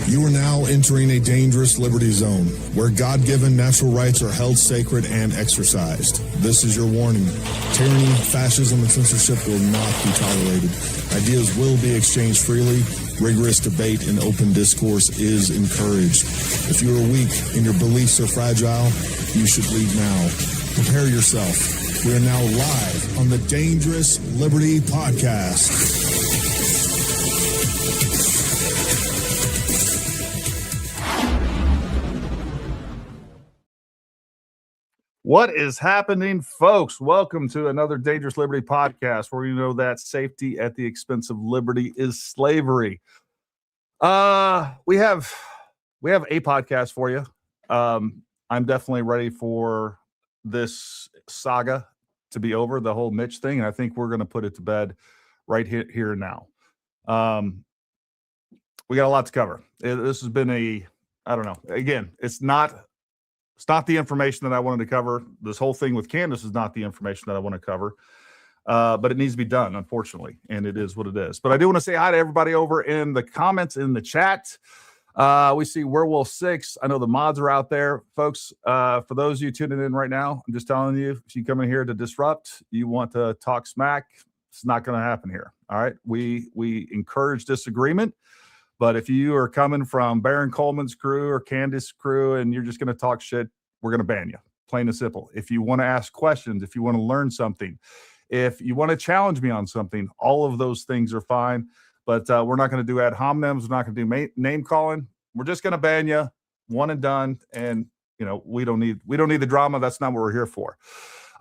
You are now entering a dangerous liberty zone where God-given natural rights are held sacred and exercised. This is your warning. Tyranny, fascism, and censorship will not be tolerated. Ideas will be exchanged freely. Rigorous debate and open discourse is encouraged. If you are weak and your beliefs are fragile, you should leave now. Prepare yourself. We are now live on the Dangerous Liberty Podcast. What is happening, folks? Welcome to another Dangerous Liberty podcast, where you know that safety at the expense of liberty is slavery. We have a podcast for you. I'm definitely ready for this saga to be over, the whole Mitch thing, and I think we're going to put it to bed right here now. We got a lot to cover. This has been I don't know. Again, it's not the information that I wanted to cover. This whole thing with Candace is not the information that I want to cover, but it needs to be done, unfortunately, and it is what it is. But I do want to say hi to everybody over in the comments, in the chat. We see Werewolf 6. I know the mods are out there, folks. For those of you tuning in right now, I'm just telling you, if you come in here to disrupt, you want to talk smack, it's not going to happen here. All right, we encourage disagreement. But if you are coming from Baron Coleman's crew or Candace's crew and you're just going to talk shit, we're going to ban you, plain and simple. If you want to ask questions, if you want to learn something, if you want to challenge me on something, all of those things are fine. But we're not going to do ad hominems. We're not going to do name calling. We're just going to ban you, one and done. And we don't need the drama. That's not what we're here for.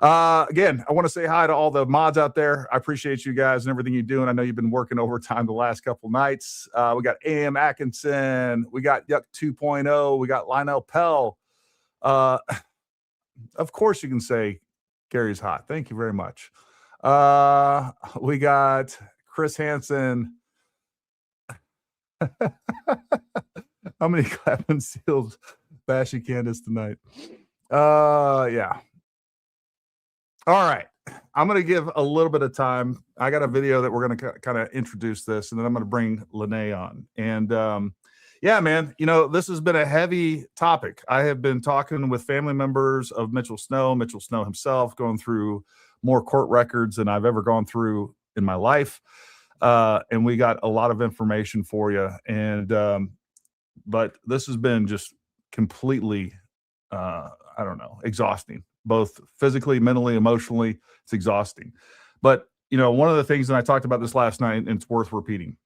Again, I want to say hi to all the mods out there. I appreciate you guys and everything you're doing. I know you've been working overtime the last couple nights. We got A.M. Atkinson. We got Yuck 2.0. We got Lionel Pell. Of course you can say Gary's hot. Thank you very much. We got Chris Hansen. How many clapping seals bashing Candace tonight? Yeah. All right. I'm going to give a little bit of time. I got a video that we're going to kind of introduce this, and then I'm going to bring Lanee on. And yeah, man, this has been a heavy topic. I have been talking with family members of Mitchell Snow himself, going through more court records than I've ever gone through in my life. And we got a lot of information for you. And but this has been just completely, exhausting. Both physically, mentally, emotionally, it's exhausting. But, one of the things, and I talked about this last night, and it's worth repeating.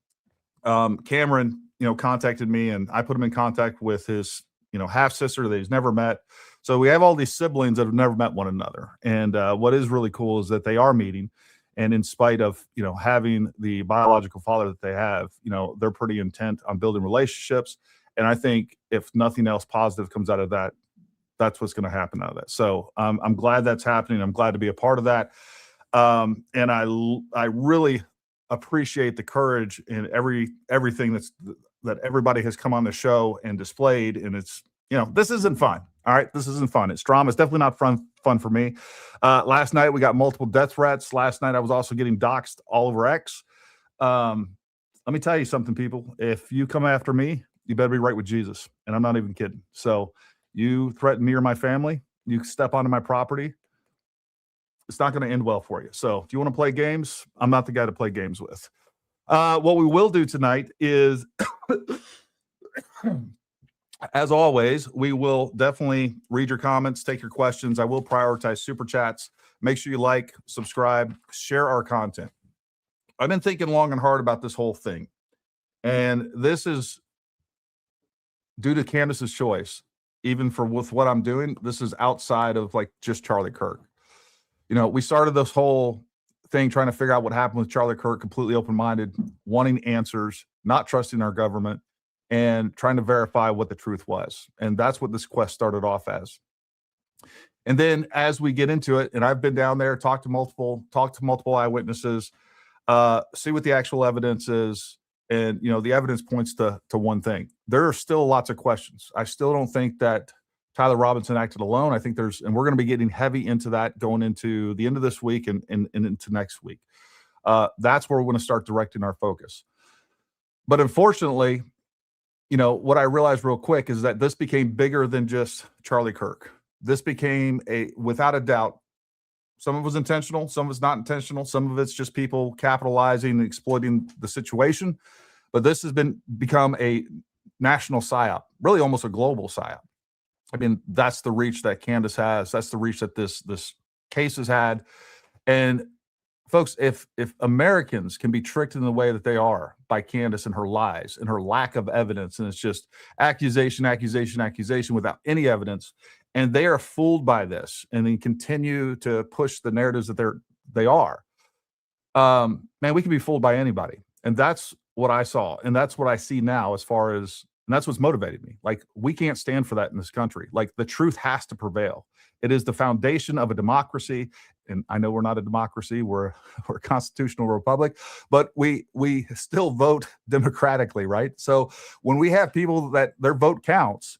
Cameron, contacted me, and I put him in contact with his, half-sister that he's never met. So we have all these siblings that have never met one another. And what is really cool is that they are meeting. And in spite of, having the biological father that they have, they're pretty intent on building relationships. And I think if nothing else positive comes out of that, that's what's going to happen out of that. So I'm glad that's happening. I'm glad to be a part of that. And I really appreciate the courage and everything that everybody has come on the show and displayed. And it's, this isn't fun. All right. This isn't fun. It's drama. It's definitely not fun for me. Last night we got multiple death threats. Last night I was also getting doxxed all over X. Let me tell you something, people. If you come after me, you better be right with Jesus. And I'm not even kidding. So you threaten me or my family, you step onto my property, it's not going to end well for you. So if you want to play games, I'm not the guy to play games with. What we will do tonight is, as always, we will definitely read your comments, take your questions. I will prioritize super chats. Make sure you like, subscribe, share our content. I've been thinking long and hard about this whole thing. And this is due to Candace's choice. Even with what I'm doing, this is outside of just Charlie Kirk. We started this whole thing trying to figure out what happened with Charlie Kirk, completely open-minded, wanting answers, not trusting our government, and trying to verify what the truth was. And that's what this quest started off as. And then as we get into it, and I've been down there, talked to multiple eyewitnesses, see what the actual evidence is. And, the evidence points to one thing. There are still lots of questions. I still don't think that Tyler Robinson acted alone. I think and we're going to be getting heavy into that going into the end of this week and into next week. That's where we're going to start directing our focus. But unfortunately, you know, what I realized real quick is that this became bigger than just Charlie Kirk. This became without a doubt, some of it was intentional, some of it's not intentional, some of it's just people capitalizing and exploiting the situation. But this has become a national psyop, really almost a global psyop. I mean, that's the reach that Candace has. That's the reach that this case has had. And folks, if Americans can be tricked in the way that they are by Candace and her lies and her lack of evidence, and it's just accusation, accusation, accusation without any evidence, and they are fooled by this and then continue to push the narratives that they are, man, we can be fooled by anybody. And that's what I saw. And that's what I see now as far as, and that's what's motivated me. Like, we can't stand for that in this country. Like, the truth has to prevail. It is the foundation of a democracy. And I know we're not a democracy, we're a constitutional republic, but we still vote democratically, right? So when we have people that their vote counts,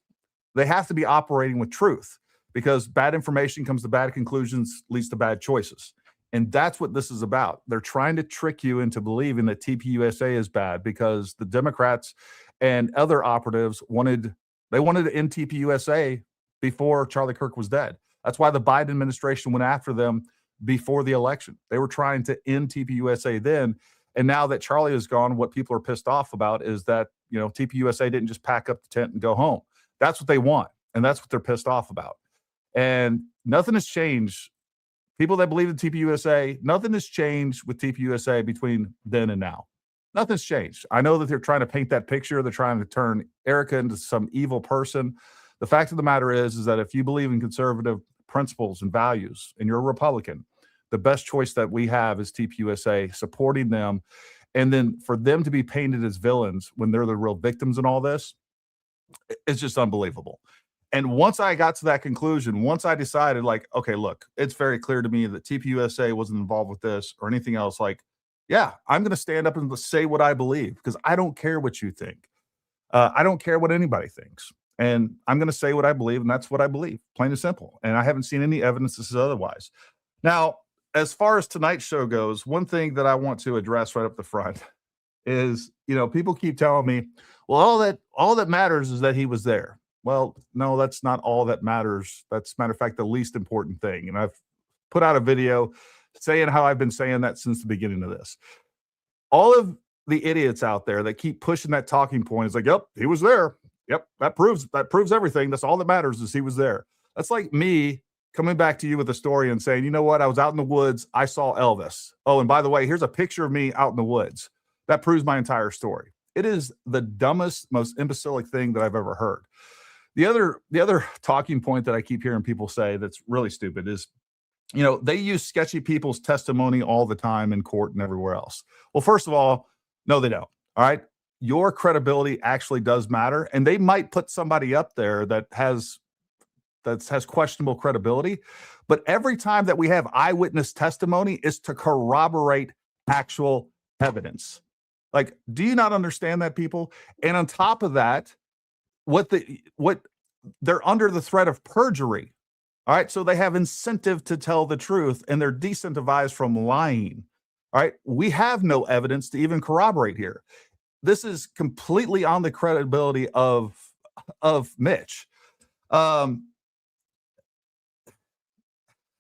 they have to be operating with truth, because bad information comes to bad conclusions, leads to bad choices. And that's what this is about. They're trying to trick you into believing that TPUSA is bad because the Democrats and other operatives wanted to end TPUSA before Charlie Kirk was dead. That's why the Biden administration went after them before the election. They were trying to end TPUSA then. And now that Charlie is gone, what people are pissed off about is that, you know, TPUSA didn't just pack up the tent and go home. That's what they want. And that's what they're pissed off about. And nothing has changed. People that believe in TPUSA, nothing has changed with TPUSA between then and now. Nothing's changed. I know that they're trying to paint that picture. They're trying to turn Erica into some evil person. The fact of the matter is that if you believe in conservative principles and values and you're a Republican, the best choice that we have is TPUSA, supporting them. And then for them to be painted as villains when they're the real victims in all this, it's just unbelievable. And once I got to that conclusion, once I decided, like, okay, look, it's very clear to me that TPUSA wasn't involved with this or anything else. Like, yeah, I'm going to stand up and say what I believe, because I don't care what you think. I don't care what anybody thinks. And I'm going to say what I believe, and that's what I believe, plain and simple. And I haven't seen any evidence this is otherwise. Now, as far as tonight's show goes, one thing that I want to address right up the front is, you know, people keep telling me, well, all that matters is that he was there. Well, no, that's not all that matters. That's, matter of fact, the least important thing. And I've put out a video saying how I've been saying that since the beginning of this. All of the idiots out there that keep pushing that talking point is like, yep, he was there. Yep, that proves everything. That's all that matters, is he was there. That's like me coming back to you with a story and saying, you know what, I was out in the woods, I saw Elvis. Oh, and by the way, here's a picture of me out in the woods. That proves my entire story. It is the dumbest, most imbecilic thing that I've ever heard. The other talking point that I keep hearing people say that's really stupid is, you know, they use sketchy people's testimony all the time in court and everywhere else. Well, first of all, no, they don't. All right. Your credibility actually does matter. And they might put somebody up there that has questionable credibility. But every time that we have eyewitness testimony is to corroborate actual evidence. Like, do you not understand that, people? And on top of that, what they're under the threat of perjury. All right. So they have incentive to tell the truth, and they're decentivized from lying. All right. We have no evidence to even corroborate here. This is completely on the credibility of Mitch.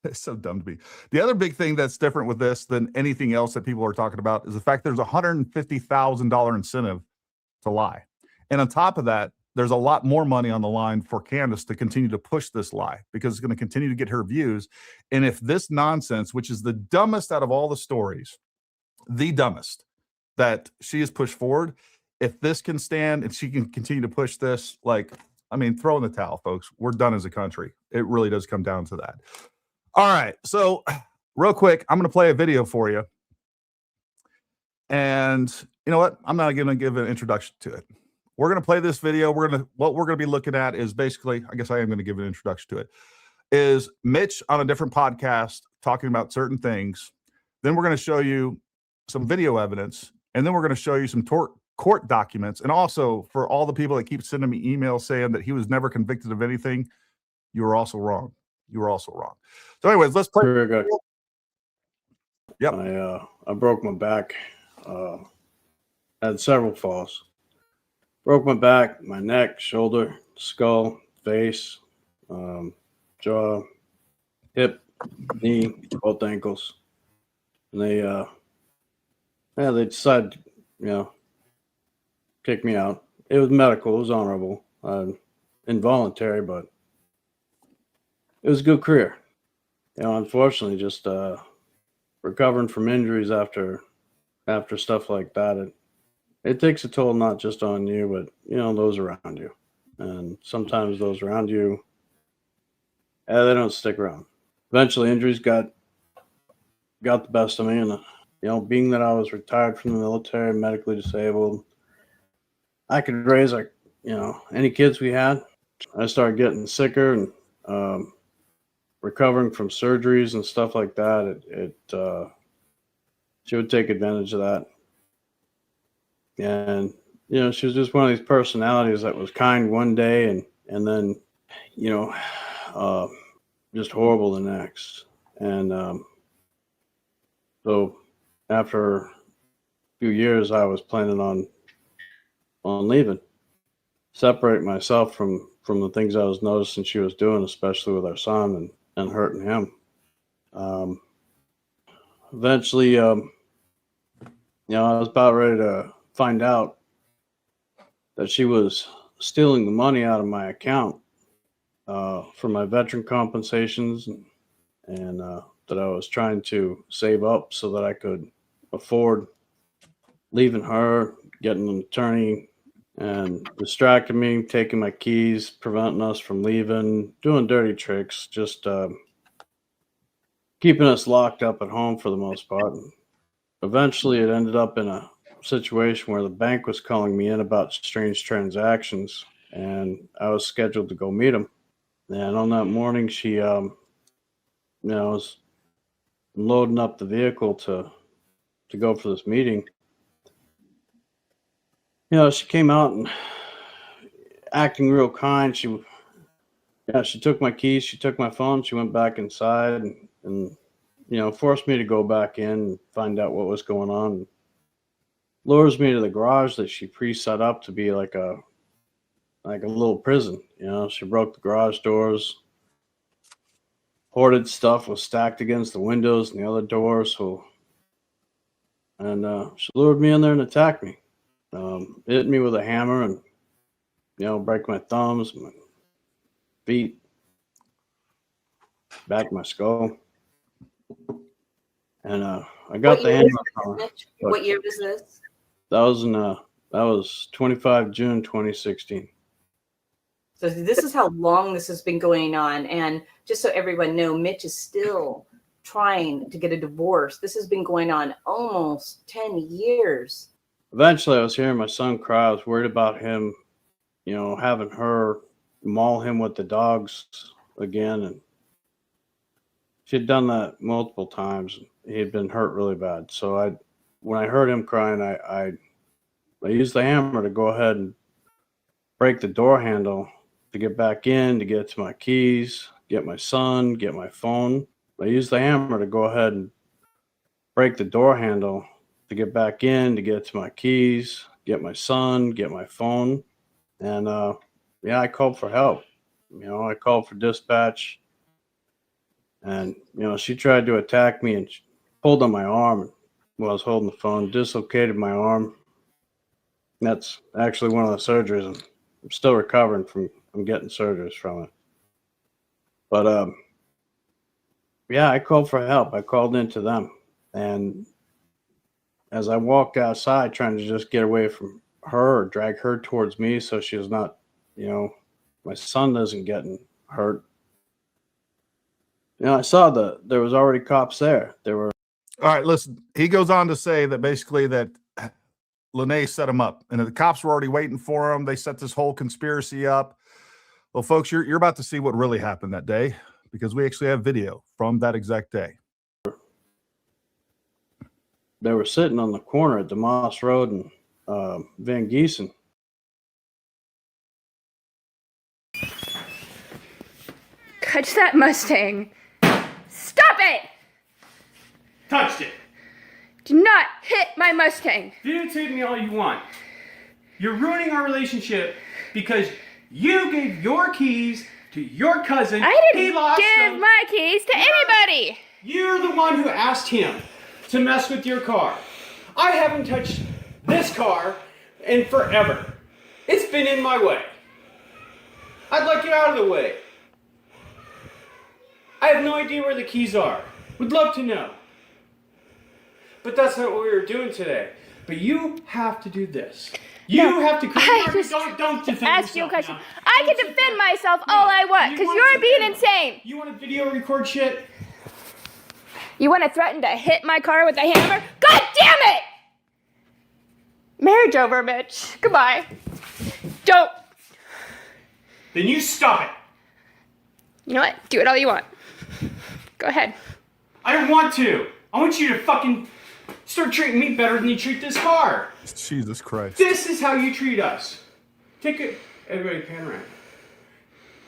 It's so dumb to me. The other big thing that's different with this than anything else that people are talking about is the fact there's a $150,000 incentive to lie. And on top of that, there's a lot more money on the line for Candace to continue to push this lie, because it's going to continue to get her views. And if this nonsense, which is the dumbest out of all the stories, the dumbest that she has pushed forward, if this can stand and she can continue to push this, like, I mean, throw in the towel, folks. We're done as a country. It really does come down to that. All right. So real quick, I'm going to play a video for you. And you know what? I'm not going to give an introduction to it. We're going to play this video. What we're going to be looking at is basically, I guess I am going to give an introduction to it, is Mitch on a different podcast talking about certain things. Then we're going to show you some video evidence, and then we're going to show you some court documents. And also, for all the people that keep sending me emails saying that he was never convicted of anything, you were also wrong. You were also wrong. So anyways, let's play. Very good. Yep. I broke my back. Had several falls. Broke my back, my neck, shoulder, skull, face, jaw, hip, knee, both ankles. And they decided, kick me out. It was medical. It was honorable. Involuntary, but it was a good career. Unfortunately, just recovering from injuries after stuff like that, it takes a toll not just on you, but those around you. And sometimes those around you, they don't stick around. Eventually, injuries got the best of me, and being that I was retired from the military, medically disabled, I could raise any kids we had. I started getting sicker and recovering from surgeries and stuff like that. She would take advantage of that. And, she was just one of these personalities that was kind one day and then, just horrible the next. And so after a few years, I was planning on leaving, separate myself from the things I was noticing she was doing, especially with our son and hurting him. Eventually, I was about ready to find out that she was stealing the money out of my account for my veteran compensations and that I was trying to save up so that I could afford leaving her, getting an attorney, and distracting me, taking my keys, preventing us from leaving, doing dirty tricks, just keeping us locked up at home for the most part. And eventually, it ended up in a situation where the bank was calling me in about strange transactions, and I was scheduled to go meet them. And on that morning, she, was loading up the vehicle to go for this meeting. She came out and acting real kind. She took my keys, she took my phone, she went back inside and forced me to go back in and find out what was going on. Lures me to the garage that she pre-set up to be like a little prison. She broke the garage doors. Hoarded stuff was stacked against the windows and the other doors. And she lured me in there and attacked me. Hit me with a hammer and, break my thumbs, my feet, back of my skull. And I got the hammer. What year was this? That was 25 June 2016. So this is how long this has been going on. And just so everyone know, Mitch is still trying to get a divorce. This has been going on almost 10 years. Eventually, I was hearing my son cry. I was worried about him, having her maul him with the dogs again. And she had done that multiple times. He had been hurt really bad. So when I heard him crying, I used the hammer to go ahead and break the door handle to get back in, to get to my keys, get my son, get my phone. I used the hammer to go ahead and break the door handle to get back in, to get to my keys, get my son, get my phone. And I called for help. I called for dispatch. And, she tried to attack me and she pulled on my arm while I was holding the phone, dislocated my arm. That's actually one of the surgeries. I'm still recovering from getting surgeries from it. But, I called for help. I called into them. And as I walked outside trying to just get away from her or drag her towards me so she was not, my son isn't getting hurt. I saw there was already cops there. There were. All right, listen, he goes on to say that basically that Lanee set him up and the cops were already waiting for him. They set this whole conspiracy up. Well, folks, you're about to see what really happened that day because we actually have video from that exact day. They were sitting on the corner at DeMoss Road and Van Giesen. Touch that Mustang. Stop it! Touched it. Do not hit my Mustang. You can hit me all you want. You're ruining our relationship because you gave your keys to your cousin. I He didn't lost give them. my keys to anybody. You're the one who asked him to mess with your car. I haven't touched this car in forever. It's been in my way. I'd like it out of the way. I have no idea where the keys are. Would love to know. But that's not what we were doing today. But you have to do this. You have to. Don't defend Ask you a yourself question. now. I can defend myself all I want because you're being insane. You want to video record shit? You want to threaten to hit my car with a hammer? God damn it! Marriage over, bitch. Goodbye. Don't. Then you stop it. You know what? Do it all you want. Go ahead. I don't want to. I want you to fucking start treating me better than you treat this car. Jesus Christ. This is how you treat us. Take it. Everybody pan around.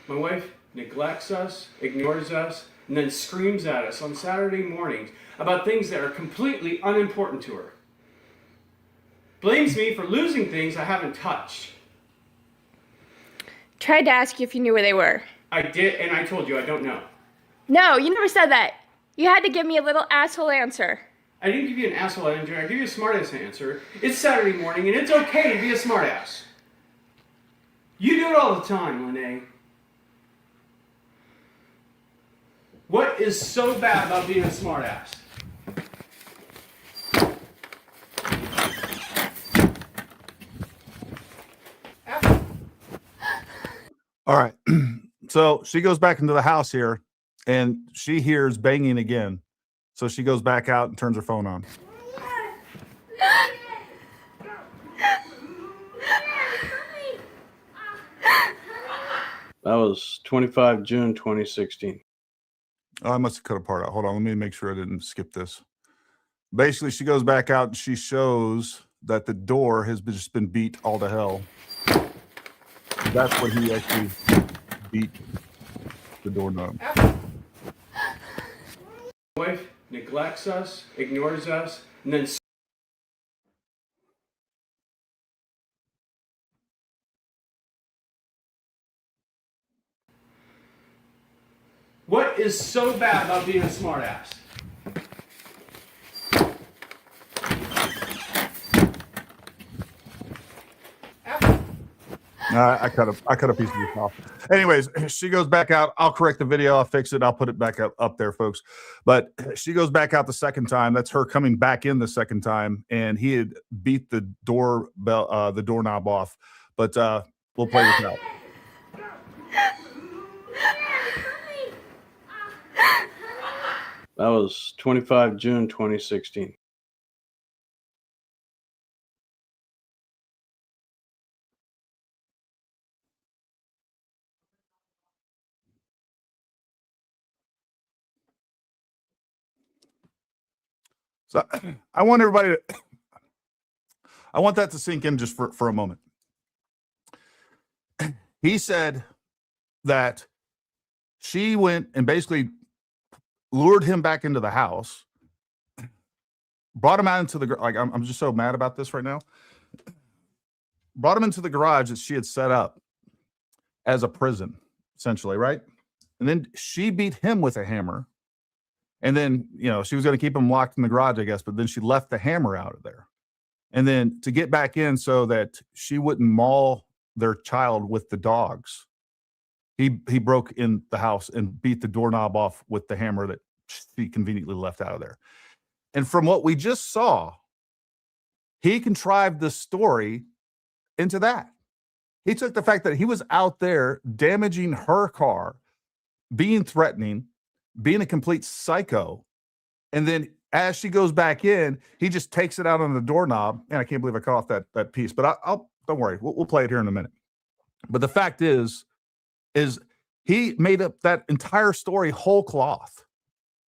My wife neglects us, ignores us, and then screams at us on Saturday mornings about things that are completely unimportant to her. Blames me for losing things I haven't touched. Tried to ask you if you knew where they were. I did, and I told you I don't know. No, you never said that. You had to give me a little asshole answer. I didn't give you an asshole answer. I gave you a smartass answer. It's Saturday morning, and it's okay to be a smartass. You do it all the time, Lanee. What is so bad about being a smartass? All right. So she goes back into the house here and she hears banging again. So she goes back out and turns her phone on. That was 25 June 2016. Oh, I must have cut a part out. Hold on. Let me make sure I didn't skip this. Basically, she goes back out and she shows that the door has just been beat all to hell. That's what he actually beat the doorknob. My wife neglects us, ignores us, and then what is so bad about being a smartass? I cut a piece of this off. Anyways, she goes back out. I'll correct the video. I'll fix it. I'll put it back up there, folks. But she goes back out the second time. That's her coming back in the second time, and he had beat the doorbell, the doorknob off. But we'll play this out. That was 25 June 2016. So I want everybody to, I want that to sink in just for a moment. He said that she went and basically lured him back into the house, brought him out into the, like, I'm just so mad about this right now. Brought him into the garage that she had set up as a prison, essentially, right? And then she beat him with a hammer. And then, you know, she was going to keep him locked in the garage, I guess, but then she left the hammer out of there. And then to get back in so that she wouldn't maul their child with the dogs, he broke in the house and beat the doorknob off with the hammer that she conveniently left out of there. And from what we just saw, he contrived the story into that. He took the fact that he was out there damaging her car, being threatening, being a complete psycho. And then as she goes back in, he just takes it out on the doorknob. And I can't believe I cut off that piece, but I'll don't worry. We'll play it here in a minute. But the fact is he made up that entire story whole cloth.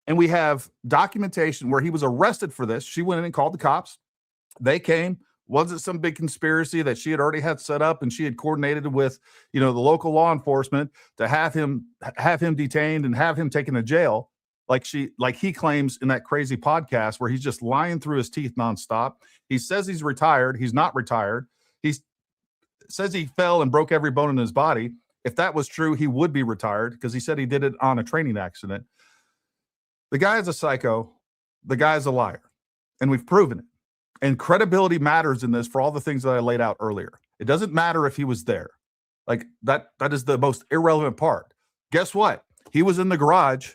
And we have documentation where he was arrested for this. She went in and called the cops. They came. Was it some big conspiracy that she had already had set up and she had coordinated with, you know, the local law enforcement to have him detained and have him taken to jail, like he claims in that crazy podcast where he's just lying through his teeth nonstop. He says he's retired. He's not retired. He's says he fell and broke every bone in his body. If that was true, he would be retired because he said he did it on a training accident. The guy is a psycho. The guy is a liar. And we've proven it. And credibility matters in this for all the things that I laid out earlier. It doesn't matter if he was there. Like that is the most irrelevant part. Guess what? He was in the garage.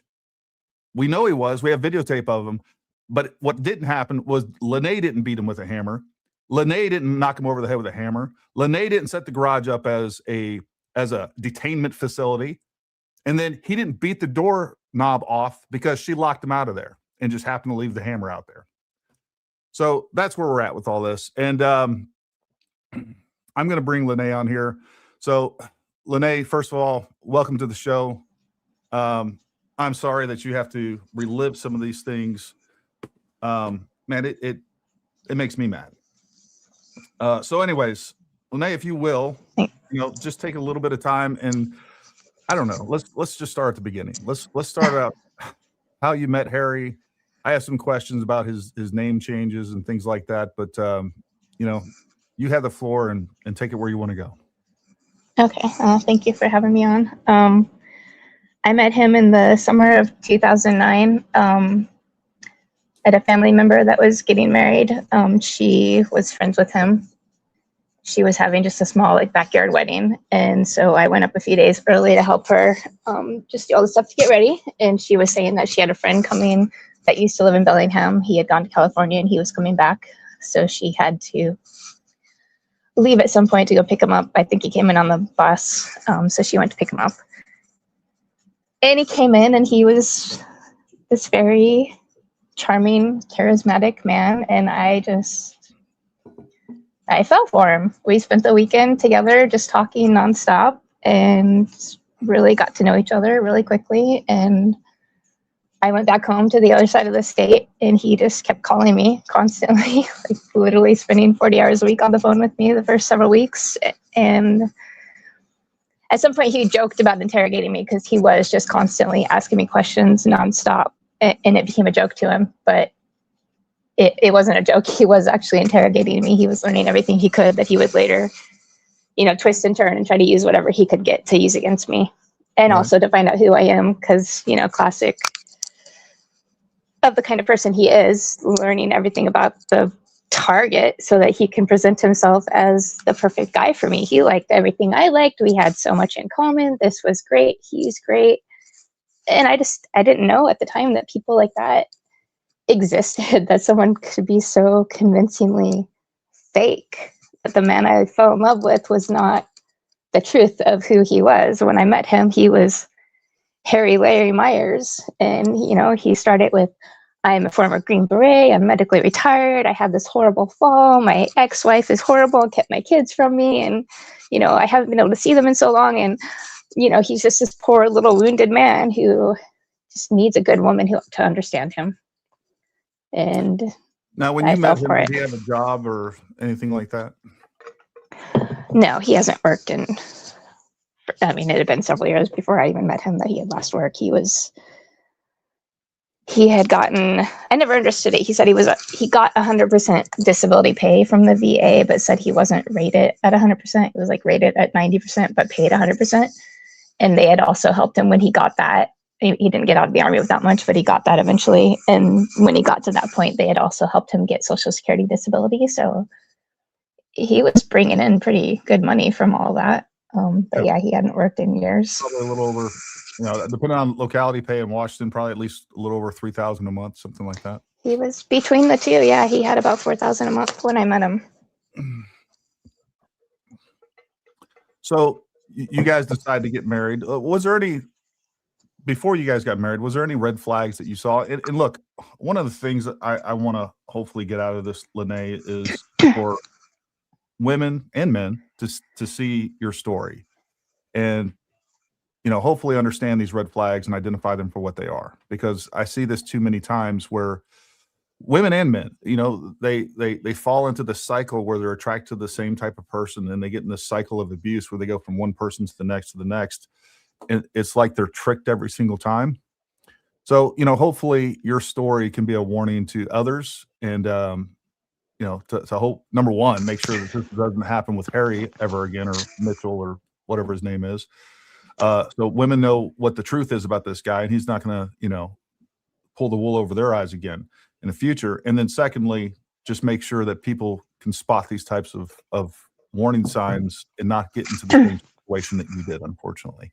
We know he was. We have videotape of him. But what didn't happen was Lanee didn't beat him with a hammer. Lanee didn't knock him over the head with a hammer. Lanee didn't set the garage up as a detainment facility. And then he didn't beat the door knob off because she locked him out of there and just happened to leave the hammer out there. So that's where we're at with all this. And I'm going to bring Lanee on here. So Lanee, first of all, welcome to the show. I'm sorry that you have to relive some of these things. Man, it makes me mad. So anyways, Lanee, if you will, just take a little bit of time and I don't know, let's just start at the beginning. Let's start out how you met Harry. I have some questions about his name changes and things like that, but you have the floor and take it where you want to go. Okay. Thank you for having me on. I met him in the summer of 2009 at a family member that was getting married. She was friends with him. She was having just a small backyard wedding. And so I went up a few days early to help her just do all the stuff to get ready. And she was saying that she had a friend coming that used to live in Bellingham. He had gone to California and he was coming back. So she had to leave at some point to go pick him up. I think he came in on the bus. So she went to pick him up. And he came in and he was this very charming, charismatic man. And I fell for him. We spent the weekend together just talking nonstop and really got to know each other really quickly. And I went back home to the other side of the state and he just kept calling me constantly, literally spending 40 hours a week on the phone with me the first several weeks. And at some point he joked about interrogating me because he was just constantly asking me questions nonstop. And it became a joke to him, but it wasn't a joke. He was actually interrogating me. He was learning everything he could that he would later, twist and turn and try to use whatever he could get to use against me. And also to find out who I am, because, classic of the kind of person he is, learning everything about the target so that he can present himself as the perfect guy for me. He liked everything I liked. We had so much in common. This was great. He's great. And I didn't know at the time that people like that existed, that someone could be so convincingly fake, that the man I fell in love with was not the truth of who he was. When I met him, he was Harry Larry Myers. And, he started with, I'm a former Green Beret, I'm medically retired, I had this horrible fall, my ex-wife is horrible, kept my kids from me, and, I haven't been able to see them in so long. And, he's just this poor little wounded man who just needs a good woman to understand him. And now, when you met him, did he have a job or anything like that? No, he hasn't worked it had been several years before I even met him that he had last work. He had gotten, I never understood it. He said he got 100% disability pay from the VA, but said he wasn't rated at 100%. It was rated at 90%, but paid 100%. And they had also helped him when he got that. He didn't get out of the Army with that much, but he got that eventually. And when he got to that point, they had also helped him get Social Security disability. So he was bringing in pretty good money from all that. But yeah, he hadn't worked in years. Probably a little over, depending on locality pay in Washington, probably at least a little over $3,000 a month, something like that. He was between the two. Yeah, he had about $4,000 a month when I met him. So you guys decided to get married. Was there any, before you guys got married, was there any red flags that you saw? And look, one of the things that I want to hopefully get out of this, Lanee, is for women and men to see your story and, hopefully understand these red flags and identify them for what they are. Because I see this too many times where women and men, they fall into the cycle where they're attracted to the same type of person, and they get in this cycle of abuse where they go from one person to the next. And it's like they're tricked every single time. So, hopefully your story can be a warning to others and to hope, number one, make sure that this doesn't happen with Harry ever again, or Mitchell, or whatever his name is. So women know what the truth is about this guy, and he's not going to, pull the wool over their eyes again in the future. And then secondly, just make sure that people can spot these types of warning signs and not get into the same situation that you did, unfortunately.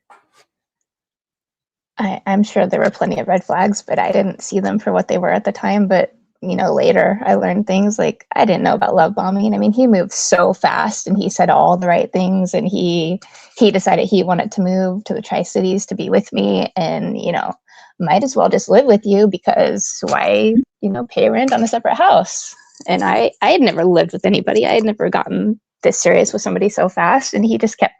I'm sure there were plenty of red flags, but I didn't see them for what they were at the time. But, later I learned things like I didn't know about love bombing. I mean, he moved so fast and he said all the right things, and he decided he wanted to move to the Tri-Cities to be with me, and, might as well just live with you, because why, pay rent on a separate house? And I had never lived with anybody. I had never gotten this serious with somebody so fast, and he just kept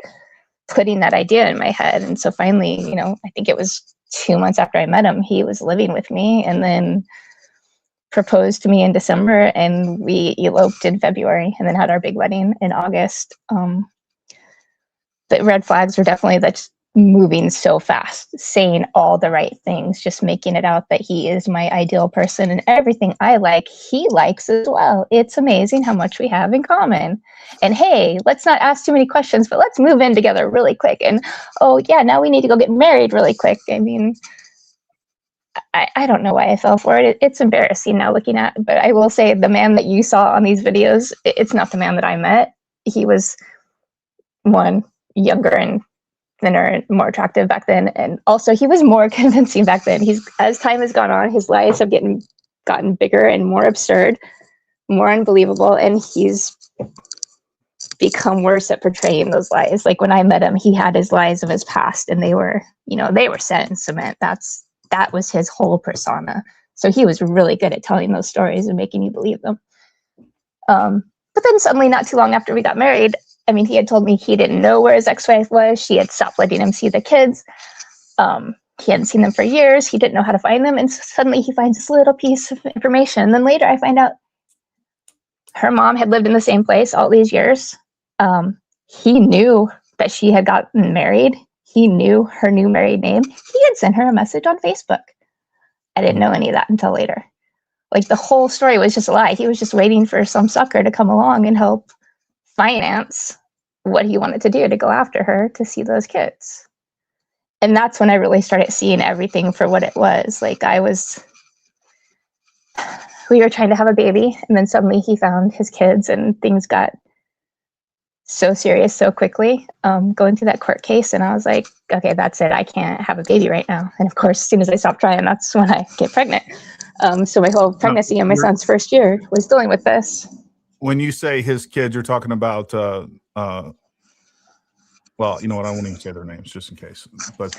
putting that idea in my head. And so finally, I think it was 2 months after I met him, he was living with me, and then proposed to me in December, and we eloped in February, and then had our big wedding in August. The red flags were definitely that moving so fast, saying all the right things, just making it out that he is my ideal person, and everything I like, he likes as well. It's amazing how much we have in common. And hey, let's not ask too many questions, but let's move in together really quick. And oh yeah, now we need to go get married really quick. I mean, I don't know why I fell for it. It's embarrassing now looking at, but I will say the man that you saw on these videos, it's not the man that I met. He was, one, younger and thinner and more attractive back then, and also he was more convincing back then. As time has gone on, his lies have gotten bigger and more absurd, more unbelievable, and he's become worse at portraying those lies. Like when I met him, he had his lies of his past, and they were set in cement. That was his whole persona. So he was really good at telling those stories and making you believe them. But then suddenly, not too long after we got married, I mean, he had told me he didn't know where his ex-wife was. She had stopped letting him see the kids. He hadn't seen them for years. He didn't know how to find them. And suddenly he finds this little piece of information. And then later I find out her mom had lived in the same place all these years. He knew that she had gotten married. He knew her new married name. He had sent her a message on Facebook. I didn't know any of that until later. Like the whole story was just a lie. He was just waiting for some sucker to come along and help finance what he wanted to do to go after her to see those kids. And that's when I really started seeing everything for what it was. Like we were trying to have a baby, and then suddenly he found his kids, and things got so serious so quickly, going through that court case. And I was like, okay, that's it. I can't have a baby right now. And of course, as soon as I stopped trying, that's when I get pregnant. So my whole pregnancy and my son's first year was dealing with this. When you say his kids, you're talking about, well, you know what? I won't even say their names just in case, but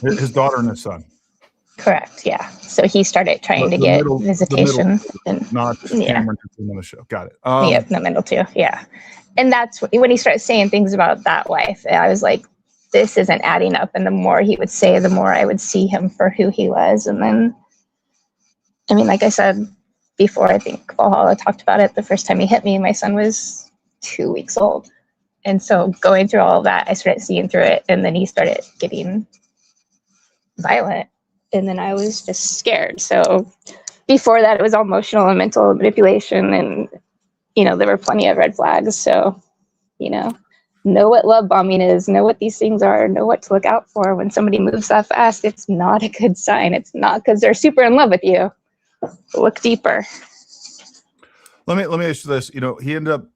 his daughter and his son. Correct. Yeah. So he started trying to get visitation. And, not Cameron on the show. Got it. Yep, the middle two. Yeah. And that's when he started saying things about that wife. I was like, this isn't adding up. And the more he would say, the more I would see him for who he was. And then, I mean, like I said before, I think Valhalla talked about it. The first time he hit me, my son was 2 weeks old. And so going through all of that, I started seeing through it. And then he started getting violent. And then I was just scared. So before that, it was all emotional and mental manipulation. And, there were plenty of red flags. So, know what love bombing is, know what these things are, know what to look out for. When somebody moves that fast, it's not a good sign. It's not because they're super in love with you. Look deeper. Let me ask you this. He ended up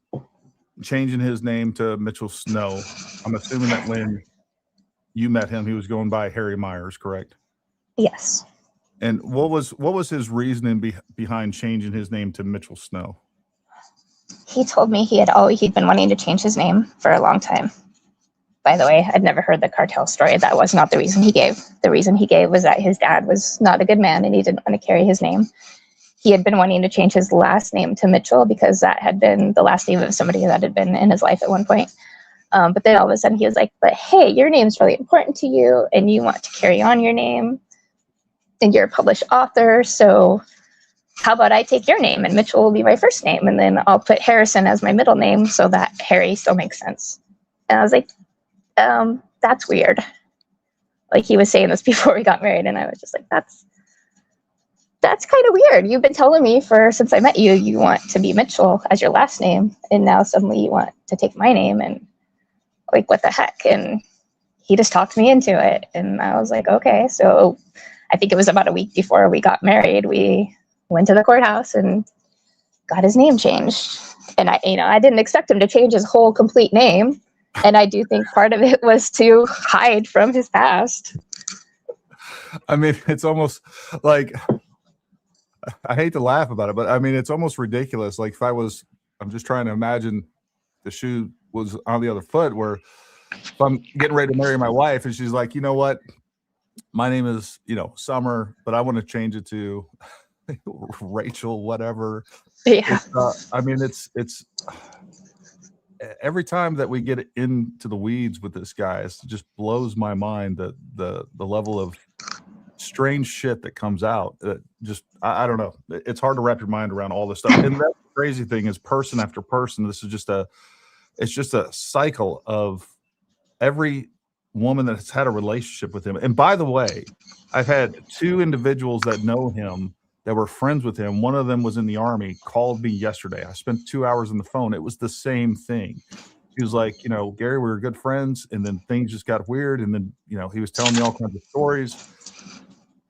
changing his name to Mitchell Snow. I'm assuming that when you met him, he was going by Harry Myers, correct? Yes. And what was his reasoning behind changing his name to Mitchell Snow? He told me he'd been wanting to change his name for a long time. By the way, I'd never heard the cartel story. That was not the reason he gave. The reason he gave was that his dad was not a good man and he didn't want to carry his name. He had been wanting to change his last name to Mitchell because that had been the last name of somebody that had been in his life at one point. But then all of a sudden he was like, but hey, your name's really important to you and you want to carry on your name and you're a published author. So how about I take your name and Mitchell will be my first name. And then I'll put Harrison as my middle name so that Harry still makes sense. And I was like, that's weird. Like he was saying this before we got married. And I was just like, that's kind of weird. You've been telling me since I met you, you want to be Mitchell as your last name. And now suddenly you want to take my name, and like, what the heck? And he just talked me into it. And I was like, okay. So I think it was about a week before we got married. We went to the courthouse and got his name changed. And I didn't expect him to change his whole complete name. And I do think part of it was to hide from his past. I mean, it's almost like, I hate to laugh about it, but I mean, it's almost ridiculous. Like, I'm just trying to imagine the shoe was on the other foot, where if I'm getting ready to marry my wife and she's like, you know what, my name is, Summer, but I want to change it to Rachel, whatever. Yeah. I mean, it's every time that we get into the weeds with this guy, it just blows my mind that the level of strange shit that comes out. I don't know. It's hard to wrap your mind around all this stuff. And the crazy thing is, person after person, this is just a cycle of every woman that's had a relationship with him. And by the way, I've had 2 individuals that know him that were friends with him. One of them was in the Army, called me yesterday. I spent 2 hours on the phone. It was the same thing. He was like, Gary, we were good friends, and then things just got weird. And then, he was telling me all kinds of stories.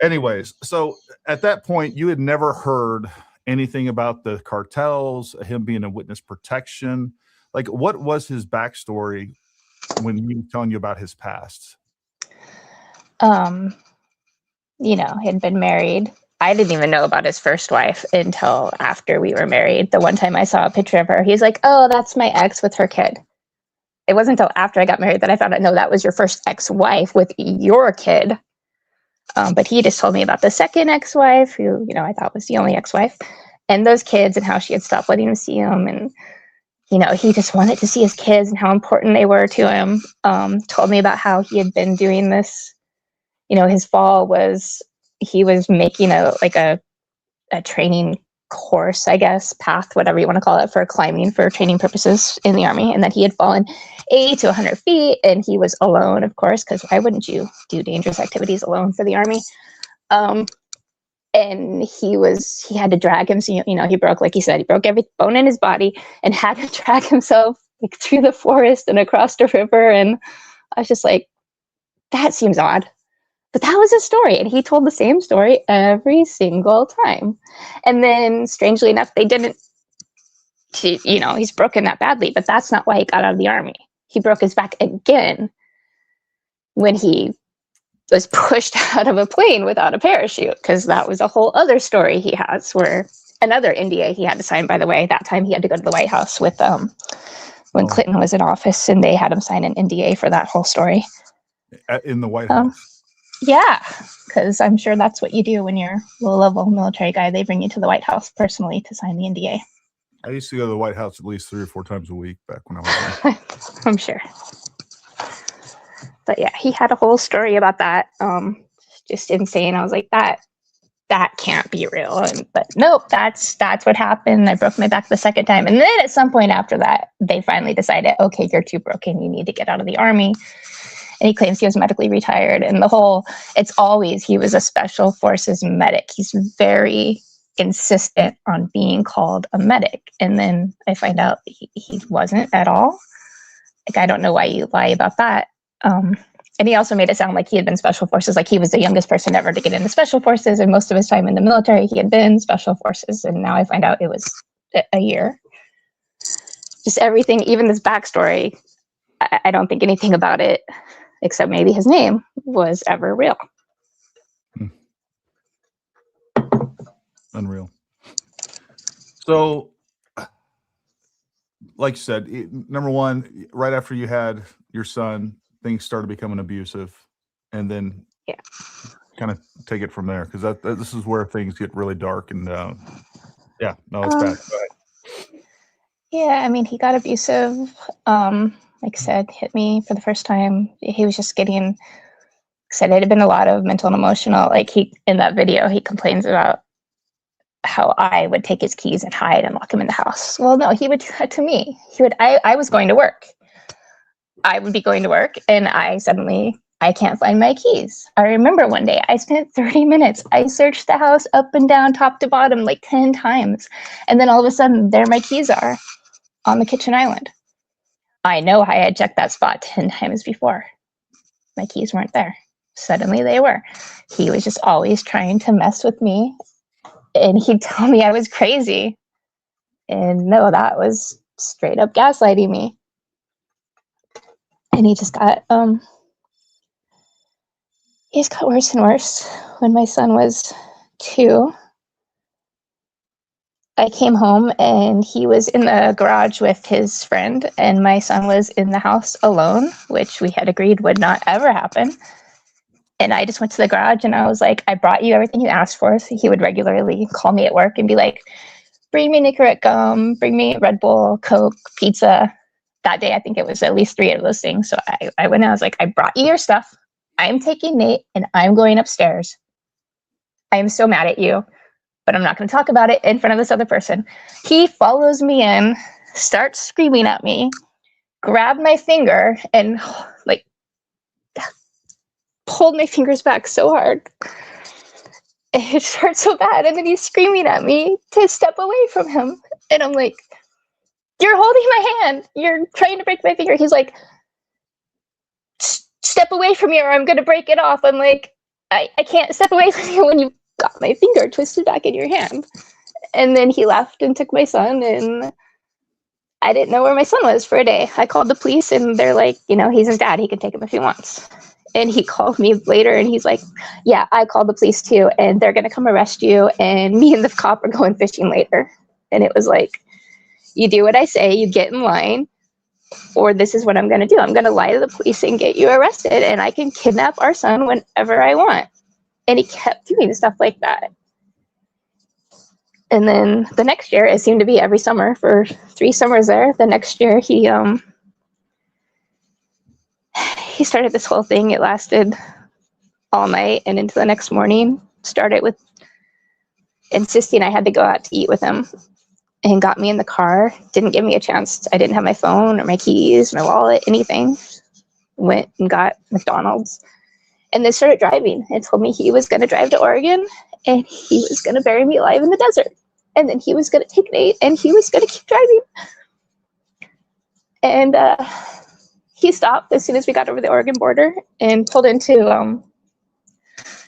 Anyways, so at that point, you had never heard anything about the cartels, him being in witness protection. Like, what was his backstory when he was telling you about his past? He had been married. I didn't even know about his first wife until after we were married. The one time I saw a picture of her, he's like, oh, that's my ex with her kid. It wasn't until after I got married that I found out, no, that was your first ex-wife with your kid. But he just told me about the second ex-wife, who, I thought was the only ex-wife, and those kids and how she had stopped letting him see them. And, he just wanted to see his kids and how important they were to him. Told me about how he had been doing this. His fall was, he was making a training course, I guess, path, whatever you want to call it, for climbing for training purposes in the Army. And that he had fallen 80 to 100 feet, and he was alone, of course, because why wouldn't you do dangerous activities alone for the Army? And he had to drag him. So, he broke, like he said, he broke every bone in his body and had to drag himself through the forest and across the river. And I was just like, that seems odd. But that was his story, and he told the same story every single time. And then, strangely enough, they didn't, he's broken that badly, but that's not why he got out of the Army. He broke his back again when he was pushed out of a plane without a parachute, because that was a whole other story he has, where another NDA he had to sign, by the way. That time he had to go to the White House with, when Clinton was in office, and they had him sign an NDA for that whole story. In the White House? Yeah, because I'm sure that's what you do when you're a low-level military guy. They bring you to the White House personally to sign the NDA. I used to go to the White House at least 3 or 4 times a week back when I was there. I'm sure. But yeah, he had a whole story about that. Just insane. I was like, that can't be real. But nope, that's what happened. I broke my back the second time. And then at some point after that, they finally decided, okay, you're too broken. You need to get out of the Army. And he claims he was medically retired. And he was a Special Forces medic. He's very insistent on being called a medic. And then I find out he wasn't at all. Like, I don't know why you lie about that. And he also made it sound like he had been Special Forces, like he was the youngest person ever to get into Special Forces. And most of his time in the military, he had been Special Forces. And now I find out it was a year. Just everything, even this backstory, I don't think anything about it, except maybe his name, was ever real. Unreal. So, like you said, number one, right after you had your son, things started becoming abusive, and then kind of take it from there, because this is where things get really dark. And it's bad. Go ahead. Yeah, I mean, he got abusive. Like I said, hit me for the first time. He was just getting said it had been a lot of mental and emotional. Like, in that video, he complains about how I would take his keys and hide and lock him in the house. Well, no, he would do that to me. I was going to work. I would be going to work, and I I can't find my keys. I remember one day I spent 30 minutes. I searched the house up and down, top to bottom, like 10 times. And then all of a sudden, there my keys are on the kitchen island. I know I had checked that spot 10 times before. My keys weren't there. Suddenly they were. He was just always trying to mess with me. And he'd tell me I was crazy. And no, that was straight up gaslighting me. And he just got worse and worse. When my son was 2, I came home and he was in the garage with his friend, and my son was in the house alone, which we had agreed would not ever happen. And I just went to the garage and I was like, I brought you everything you asked for. So he would regularly call me at work and be like, bring me Nicorette gum, bring me Red Bull, Coke, pizza. That day, I think it was at least 3 of those things. So I went and I was like, I brought you your stuff. I'm taking Nate and I'm going upstairs. I am so mad at you, but I'm not going to talk about it in front of this other person. He follows me in, starts screaming at me, grabbed my finger and like pulled my fingers back so hard. It hurt so bad. And then he's screaming at me to step away from him. And I'm like, you're holding my hand. You're trying to break my finger. He's like, step away from me or I'm going to break it off. I'm like, I can't step away from you when you've got my finger twisted back in your hand. And then he left and took my son, and I didn't know where my son was for a day. I called the police and they're like, he's his dad. He can take him if he wants. And he called me later and he's like, yeah, I called the police too, and they're going to come arrest you. And me and the cop are going fishing later. And it was like, you do what I say, you get in line, or this is what I'm going to do. I'm going to lie to the police and get you arrested, and I can kidnap our son whenever I want. And he kept doing stuff like that. And then the next year, it seemed to be every summer for 3 summers there. The next year, he started this whole thing. It lasted all night and into the next morning. Started with insisting I had to go out to eat with him, and got me in the car. Didn't give me a chance. I didn't have my phone or my keys, my wallet, anything. Went and got McDonald's. And then started driving and told me he was going to drive to Oregon and he was going to bury me alive in the desert. And then he was going to take Nate and he was going to keep driving. And he stopped as soon as we got over the Oregon border and pulled into,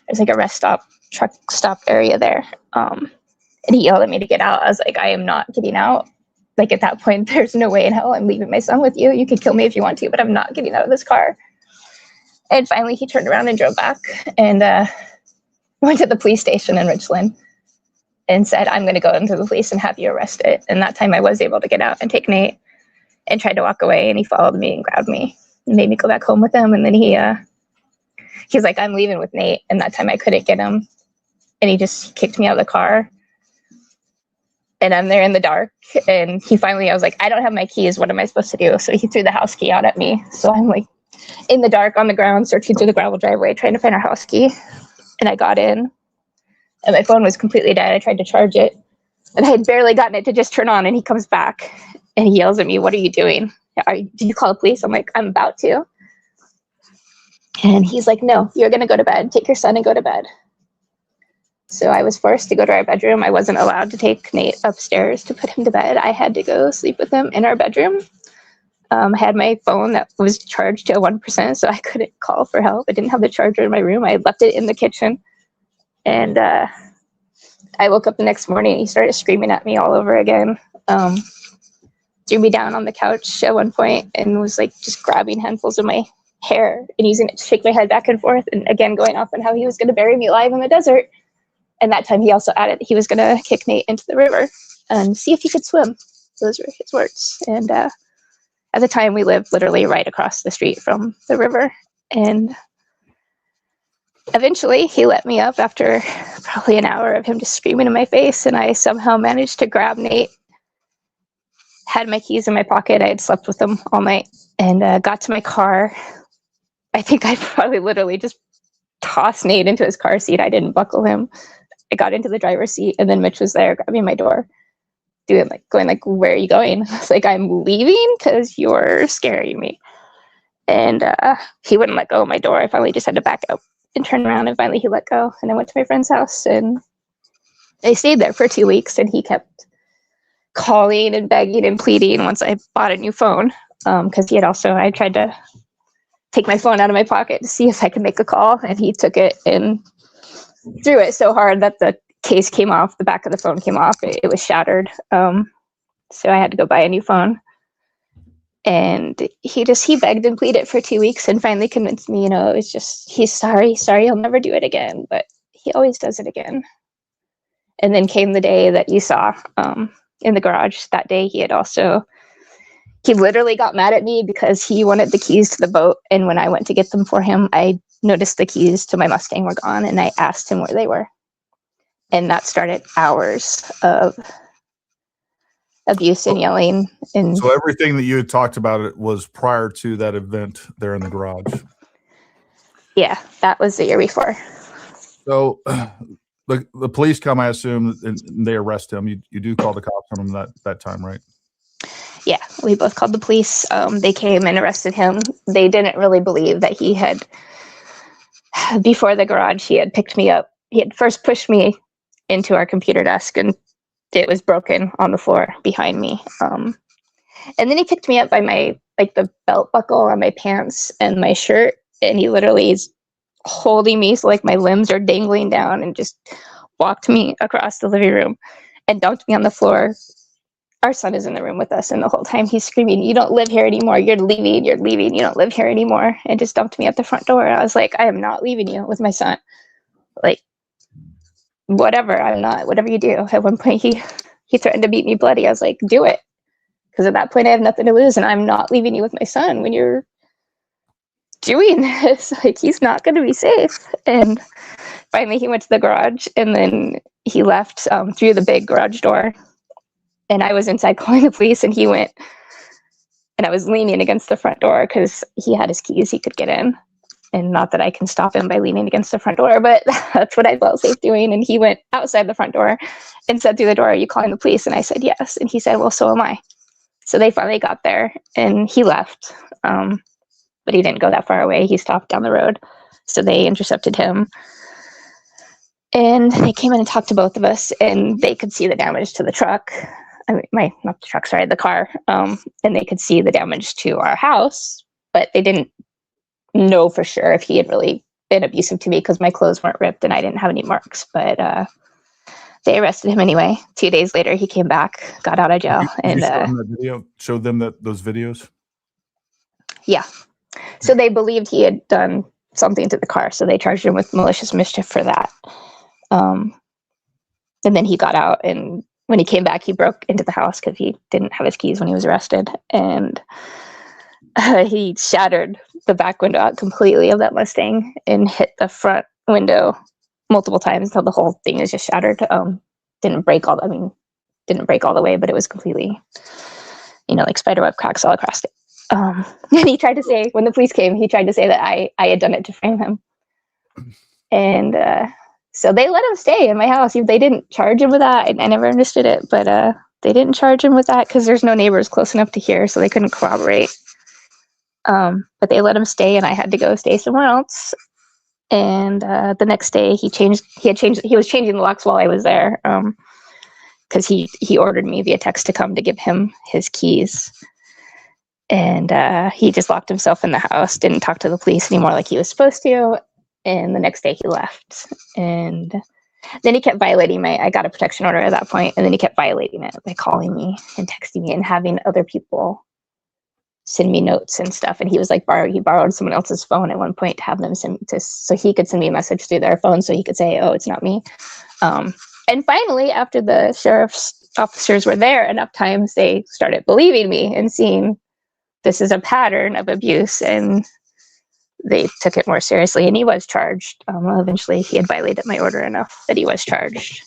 there's like a rest stop, truck stop area there. And he yelled at me to get out. I was like, I am not getting out. Like at that point, there's no way in hell I'm leaving my son with you. You can kill me if you want to, but I'm not getting out of this car. And finally, he turned around and drove back and went to the police station in Richland and said, I'm going to go into the police and have you arrested. And that time I was able to get out and take Nate, and tried to walk away. And he followed me and grabbed me and made me go back home with him. And then he's like, I'm leaving with Nate. And that time I couldn't get him. And he just kicked me out of the car. And I'm there in the dark. And I was like, I don't have my keys. What am I supposed to do? So he threw the house key out at me. So I'm like in the dark on the ground, searching through the gravel driveway, trying to find our house key. And I got in and my phone was completely dead. I tried to charge it and I had barely gotten it to just turn on. And he comes back and he yells at me, what are you doing? Did you call the police? I'm like, I'm about to. And he's like, no, you're going to go to bed. Take your son and go to bed. So I was forced to go to our bedroom. I wasn't allowed to take Nate upstairs to put him to bed. I had to go sleep with him in our bedroom. I had my phone that was charged to 1%, so I couldn't call for help. I didn't have the charger in my room. I left it in the kitchen. And I woke up the next morning and he started screaming at me all over again. Threw me down on the couch at one point and was like just grabbing handfuls of my hair and using it to shake my head back and forth. And again, going off on how he was going to bury me alive in the desert. And that time he also added he was going to kick Nate into the river and see if he could swim. Those were his words. And at the time we lived literally right across the street from the river. And eventually he let me up after probably an hour of him just screaming in my face. And I somehow managed to grab Nate, had my keys in my pocket. I had slept with him all night and got to my car. I think I probably literally just tossed Nate into his car seat. I didn't buckle him. I got into the driver's seat and then Mitch was there grabbing my door, going like, where are you going? I was like, I'm leaving because you're scaring me. And he wouldn't let go of my door. I finally just had to back up and turn around, and finally he let go. And I went to my friend's house, and I stayed there for 2 weeks, and he kept calling and begging and pleading once I bought a new phone. Because I tried to take my phone out of my pocket to see if I could make a call, and he took it and threw it so hard that the case came off, the back of the phone came off, it was shattered. So I had to go buy a new phone. And he begged and pleaded for 2 weeks and finally convinced me, it was just, he's sorry, he'll never do it again, but he always does it again. And then came the day that you saw in the garage. That day he literally got mad at me because he wanted the keys to the boat. And when I went to get them for him, I noticed the keys to my Mustang were gone, and I asked him where they were. And that started hours of abuse and yelling. And So everything that you had talked about it was prior to that event there in the garage. Yeah, that was the year before. So the police come, I assume, and they arrest him. You do call the cops on him that time, right? Yeah, we both called the police. They came and arrested him. They didn't really believe that he had, before the garage, he had picked me up. He had first pushed me into our computer desk, and it was broken on the floor behind me. And then he picked me up by the belt buckle on my pants and my shirt, and he literally is holding me so my limbs are dangling down, and just walked me across the living room and dumped me on the floor. Our son is in the room with us, and the whole time he's screaming, "You don't live here anymore. You're leaving. You don't live here anymore." And just dumped me at the front door. I was like, "I am not leaving you with my son. Whatever, I'm not. Whatever you do." At one point, he threatened to beat me bloody. I was like, "Do it." Because at that point, I have nothing to lose, and I'm not leaving you with my son when you're doing this. He's not going to be safe. And finally, he went to the garage, and then he left through the big garage door. And I was inside calling the police, and he went, and I was leaning against the front door because he had his keys, he could get in. And not that I can stop him by leaning against the front door, but that's what I felt safe doing. And he went outside the front door and said through the door, "Are you calling the police?" And I said, "Yes." And he said, "Well, so am I." So they finally got there, and he left. But he didn't go that far away. He stopped down the road. So they intercepted him. And they came in and talked to both of us, and they could see the damage to the truck. The car. And they could see the damage to our house, but they didn't know for sure if he had really been abusive to me because my clothes weren't ripped and I didn't have any marks. But they arrested him anyway. 2 days later, he came back, got out of jail. And showed them those videos? Yeah. So they believed he had done something to the car. So they charged him with malicious mischief for that. And then he got out, and when he came back, he broke into the house because he didn't have his keys when he was arrested. And he shattered the back window out completely of that Mustang and hit the front window multiple times until the whole thing is just shattered. Didn't break all the way, but it was completely, spiderweb cracks all across it. And he tried to say, when the police came, he tried to say that I had done it to frame him. And so they let him stay in my house. They didn't charge him with that. I never understood it, but they didn't charge him with that because there's no neighbors close enough to hear, so they couldn't corroborate. But they let him stay, and I had to go stay somewhere else. And the next day, he was changing the locks while I was there because he ordered me via text to come to give him his keys. And he just locked himself in the house, didn't talk to the police anymore like he was supposed to. And the next day he left. And then he kept violating I got a protection order at that point, and then he kept violating it by calling me and texting me and having other people send me notes and stuff. And he was he borrowed someone else's phone at one point to have them so he could send me a message through their phone so he could say, "Oh, it's not me." And finally, after the sheriff's officers were there enough times, they started believing me and seeing this is a pattern of abuse, and they took it more seriously, and he was charged. Eventually, he had violated my order enough that he was charged.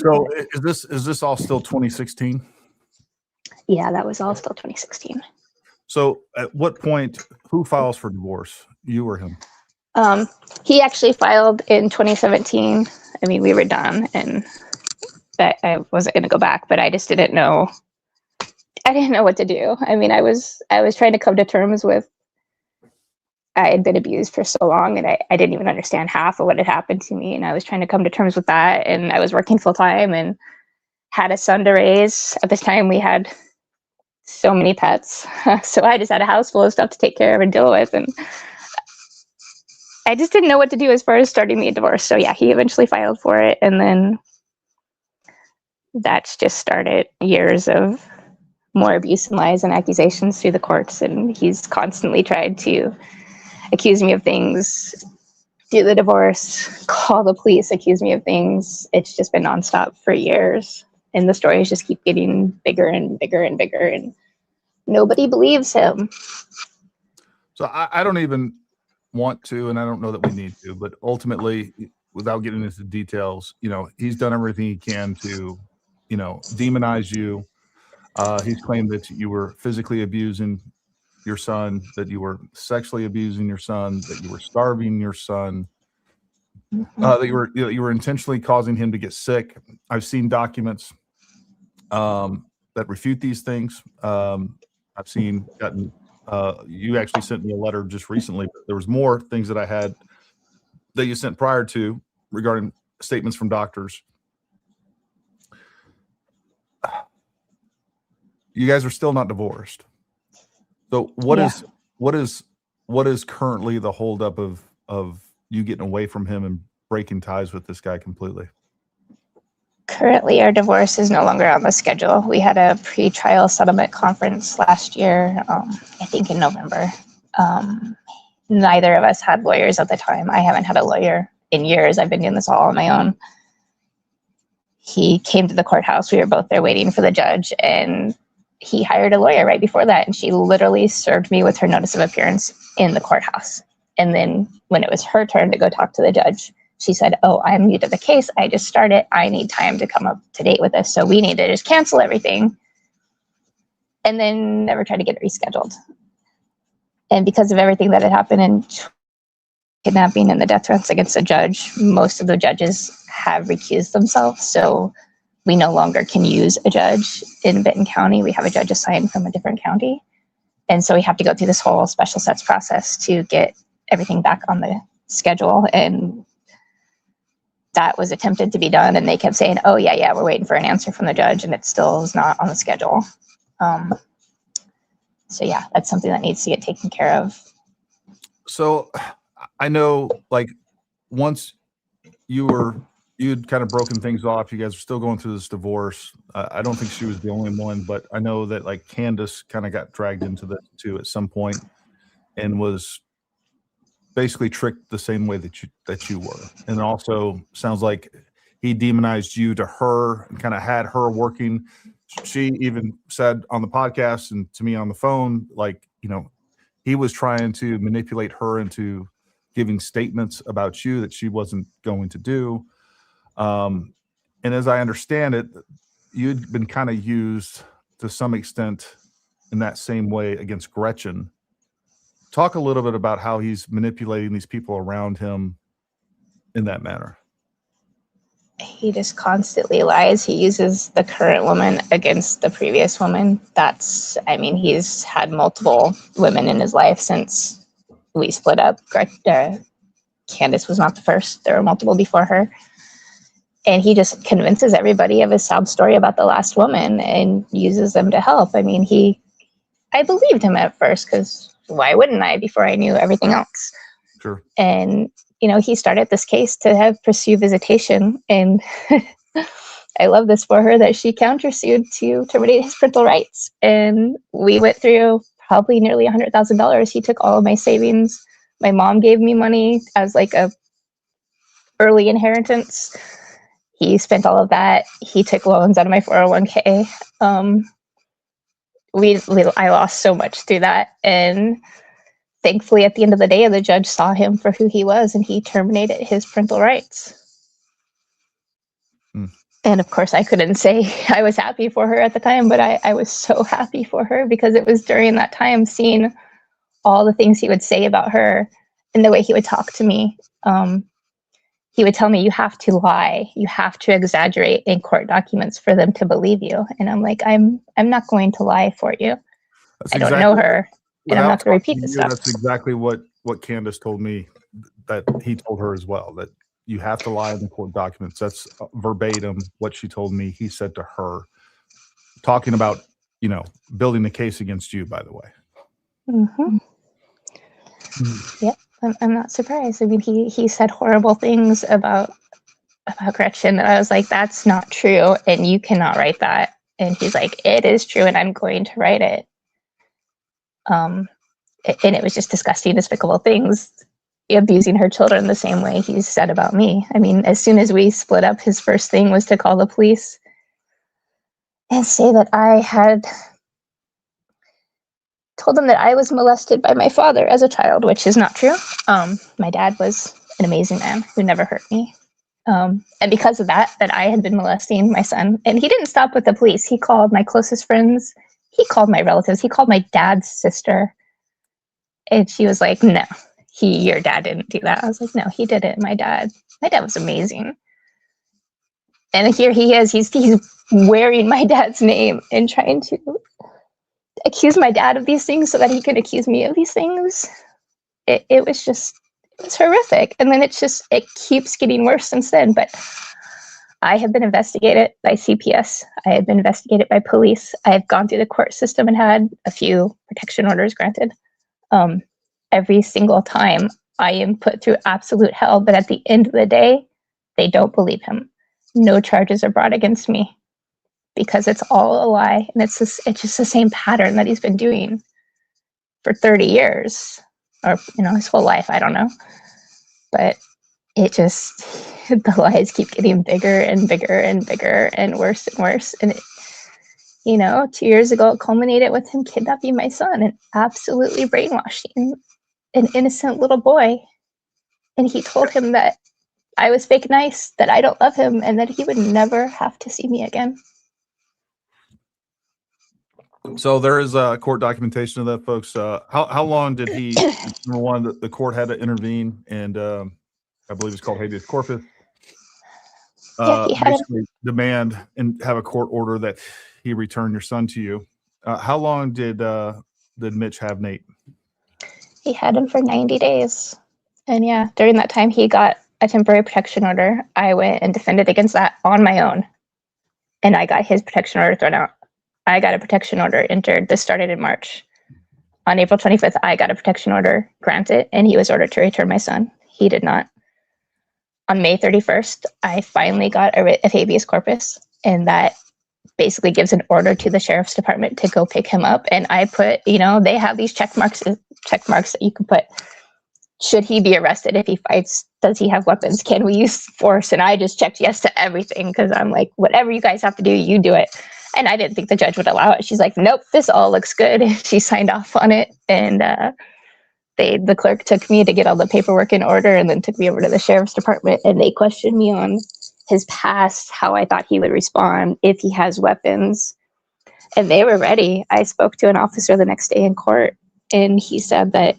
So, is this all still 2016? Yeah, that was all still 2016. So, at what point, who files for divorce, you or him? He actually filed in 2017. I mean, we were done, and that I wasn't going to go back, but I just didn't know. I didn't know what to do. I mean, I was trying to come to terms with, I had been abused for so long, and I didn't even understand half of what had happened to me. And I was trying to come to terms with that. And I was working full time and had a son to raise. At this time, we had so many pets. So I just had a house full of stuff to take care of and deal with. And I just didn't know what to do as far as starting the divorce. So yeah, he eventually filed for it. And then that's just started years of more abuse and lies and accusations through the courts. And he's constantly tried to accuse me of things, do the divorce, call the police, accuse me of things. It's just been nonstop for years. And the stories just keep getting bigger and bigger and bigger. And nobody believes him. So I don't even want to, and I don't know that we need to, but ultimately, without getting into details, he's done everything he can to, demonize you. He's claimed that you were physically abusing your son, that you were sexually abusing your son, that you were starving your son, that you were intentionally causing him to get sick. I've seen documents that refute these things. I've gotten. You actually sent me a letter just recently. But there was more things that I had that you sent prior to regarding statements from doctors. You guys are still not divorced. So what is currently the holdup of you getting away from him and breaking ties with this guy completely? Currently, our divorce is no longer on the schedule. We had a pre-trial settlement conference last year, I think in November. Neither of us had lawyers at the time. I haven't had a lawyer in years. I've been doing this all on my own. He came to the courthouse. We were both there waiting for the judge, and he hired a lawyer right before that, and she literally served me with her notice of appearance in the courthouse. And then when it was her turn to go talk to the judge, she said, "Oh, I'm new to the case. I just started. I need time to come up to date with this. So we need to just cancel everything." And then never tried to get it rescheduled. And because of everything that had happened and kidnapping and the death threats against the judge, most of the judges have recused themselves. So we no longer can use a judge in Benton County. We have a judge assigned from a different county. And so we have to go through this whole special sets process to get everything back on the schedule. And that was attempted to be done. And they kept saying, "Oh, yeah, we're waiting for an answer from the judge." And it still is not on the schedule. So yeah, that's something that needs to get taken care of. So I know, like, once you'd kind of broken things off, you guys are still going through this divorce. I don't think she was the only one, but I know that, like, Candace kind of got dragged into this too at some point and was basically tricked the same way that you were. And also sounds like he demonized you to her and kind of had her working. She even said on the podcast and to me on the phone, like, he was trying to manipulate her into giving statements about you that she wasn't going to do. And as I understand it, you'd been kind of used to some extent in that same way against Gretchen. Talk a little bit about how he's manipulating these people around him in that manner. He just constantly lies. He uses the current woman against the previous woman. He's had multiple women in his life since we split up. Candace was not the first. There were multiple before her. And he just convinces everybody of his sob story about the last woman and uses them to help. I believed him at first, because why wouldn't I, before I knew everything else? Sure. And he started this case to pursue visitation. And I love this for her, that she countersued to terminate his parental rights. And we went through probably nearly $100,000. He took all of my savings. My mom gave me money as like a early inheritance. He spent all of that. He took loans out of my 401k. I lost so much through that. And thankfully, at the end of the day, the judge saw him for who he was, and he terminated his parental rights. And of course, I couldn't say I was happy for her at the time, but I was so happy for her, because it was during that time, seeing all the things he would say about her and the way he would talk to me. he would tell me, you have to lie, you have to exaggerate in court documents for them to believe you. And I'm like, I'm not going to lie for you. I don't know her, and I'm not going to repeat this stuff. That's exactly what Candace told me, that he told her as well, that you have to lie in the court documents. That's verbatim what she told me he said to her, talking about, building the case against you, by the way. Mm-hmm. Yep, I'm not surprised. I mean, he said horrible things about Gretchen that I was like, that's not true, and you cannot write that. And he's like, it is true, and I'm going to write it. And it was just disgusting, despicable things, abusing her children the same way he said about me. I mean, as soon as we split up, his first thing was to call the police and say that I had told them that I was molested by my father as a child, which is not true. My dad was an amazing man who never hurt me. And because of that I had been molesting my son. And he didn't stop with the police. He called my closest friends. He called my relatives. He called my dad's sister. And she was like, no, your dad didn't do that. I was like, no, he did it. My dad was amazing. And here he is. He's wearing my dad's name and trying to accuse my dad of these things so that he can accuse me of these things. It was horrific. And then it keeps getting worse since then. But I have been investigated by CPS. I have been investigated by police. I have gone through the court system and had a few protection orders granted. Every single time I am put through absolute hell, but at the end of the day, they don't believe him. No charges are brought against me because it's all a lie. And it's just the same pattern that he's been doing for 30 years or, his whole life. I don't know. But the lies keep getting bigger and bigger and bigger and worse and worse. And 2 years ago, it culminated with him kidnapping my son and absolutely brainwashing an innocent little boy. And he told him that I was fake nice, that I don't love him, and that he would never have to see me again. So there is court documentation of that, folks. How long did he, number one, the court had to intervene, and I believe it's called habeas corpus, basically demand and have a court order that he return your son to you. How long did Mitch have Nate? He had him for 90 days. And yeah, during that time, he got a temporary protection order. I went and defended against that on my own. And I got his protection order thrown out. I got a protection order entered. This started in March. On April 25th, I got a protection order granted, and he was ordered to return my son. He did not. On May 31st, I finally got a writ of habeas corpus, and that basically gives an order to the sheriff's department to go pick him up. And I put, they have these check marks that you can put. Should he be arrested if he fights? Does he have weapons? Can we use force? And I just checked yes to everything because I'm like, whatever you guys have to do, you do it. And I didn't think the judge would allow it. She's like, nope, this all looks good. She signed off on it. And the clerk took me to get all the paperwork in order and then took me over to the sheriff's department. And they questioned me on his past, how I thought he would respond, if he has weapons. And they were ready. I spoke to an officer the next day in court, and he said that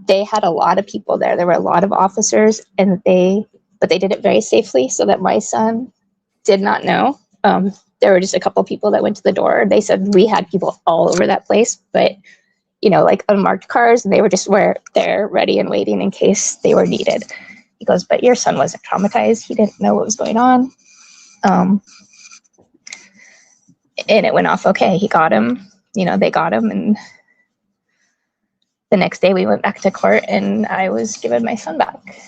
they had a lot of people there. There were a lot of officers, but they did it very safely so that my son did not know. There were just a couple people that went to the door. They said we had people all over that place, but like unmarked cars, and they were just there ready and waiting in case they were needed. He goes, but your son wasn't traumatized. He didn't know what was going on. And it went off okay. He got him, they got him. And the next day we went back to court and I was given my son back.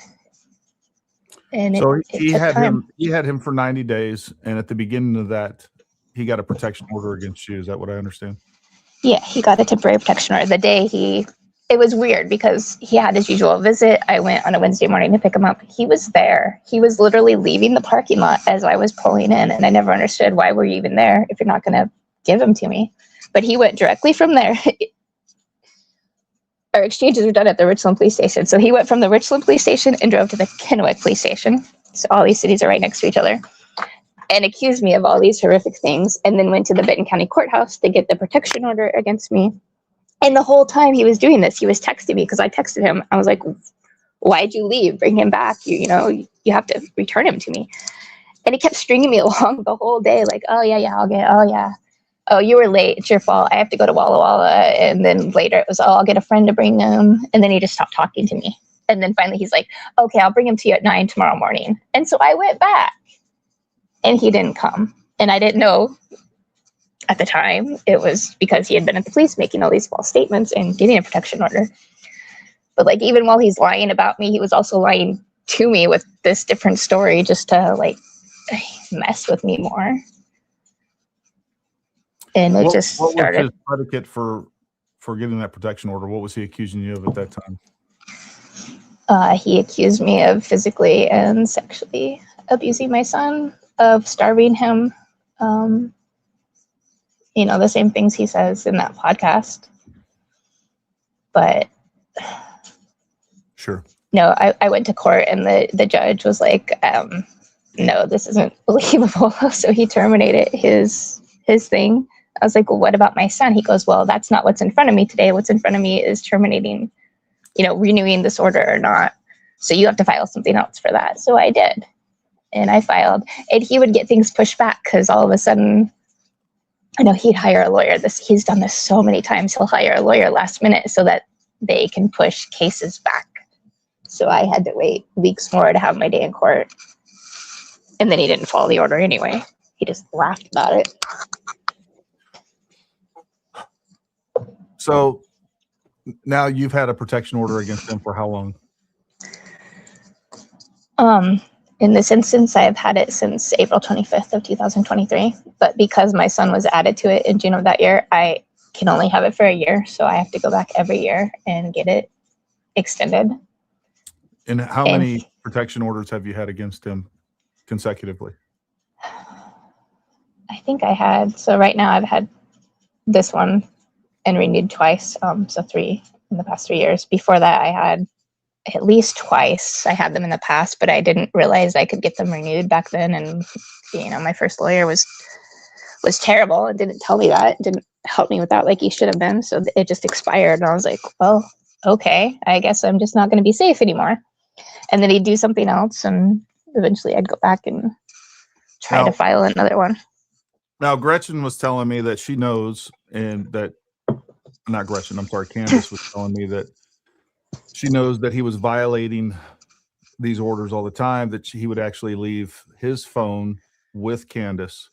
And so he had him for 90 days. And at the beginning of that, he got a protection order against you. Is that what I understand? Yeah, he got a temporary protection order the day it was weird because he had his usual visit. I went on a Wednesday morning to pick him up. He was there. He was literally leaving the parking lot as I was pulling in. And I never understood, why were you even there if you're not going to give him to me? But he went directly from there. Our exchanges were done at the Richland Police Station. So he went from the Richland Police Station and drove to the Kennewick Police Station. So all these cities are right next to each other. And accused me of all these horrific things. And then went to the Benton County Courthouse to get the protection order against me. And the whole time he was doing this, he was texting me because I texted him. I was like, why'd you leave? Bring him back. You know, you have to return him to me. And he kept stringing me along the whole day. Like, oh yeah. Oh, you were late. It's your fault. I have to go to Walla Walla. And then later it was, oh, I'll get a friend to bring him. And then he just stopped talking to me. And then finally he's like, okay, I'll bring him to you at 9 tomorrow morning. And so I went back and he didn't come. And I didn't know at the time it was because he had been at the police making all these false statements and getting a protection order. But like, even while he's lying about me, he was also lying to me with this different story just to like mess with me more. And it just started. What was his predicate for getting that protection order? What was he accusing you of at that time? He accused me of physically and sexually abusing my son, of starving him. You know, the same things he says in that podcast. But sure. No, I went to court and the judge was like, no, this isn't believable. So he terminated his thing. I was like, well, what about my son? He goes, well, that's not what's in front of me today. What's in front of me is terminating, you know, renewing this order or not. So you have to file something else for that. So I did. And I filed. And he would get things pushed back because all of a sudden, I know he'd hire a lawyer. He's done this so many times. He'll hire a lawyer last minute so that they can push cases back. So I had to wait weeks more to have my day in court. And then he didn't follow the order anyway. He just laughed about it. So now you've had a protection order against him for how long? In this instance, I've had it since April 25th of 2023. But because my son was added to it in June of that year, I can only have it for a year. So I have to go back every year and get it extended. And how many protection orders have you had against him consecutively? I think I had, so right now I've had this one and renewed twice. So 3 in the past 3 years. Before that, I had at least twice. I had them in the past, but I didn't realize I could get them renewed back then. And, you know, my first lawyer was terrible and didn't tell me that, didn't help me with that like he should have been. So it just expired. And I was like, well, okay, I guess I'm just not going to be safe anymore. And then he'd do something else. And eventually I'd go back and try to file another one. Now, Gretchen was telling me that she knows, and that, not Gretchen, I'm sorry, Candace was telling me that she knows that he was violating these orders all the time, that he would actually leave his phone with Candace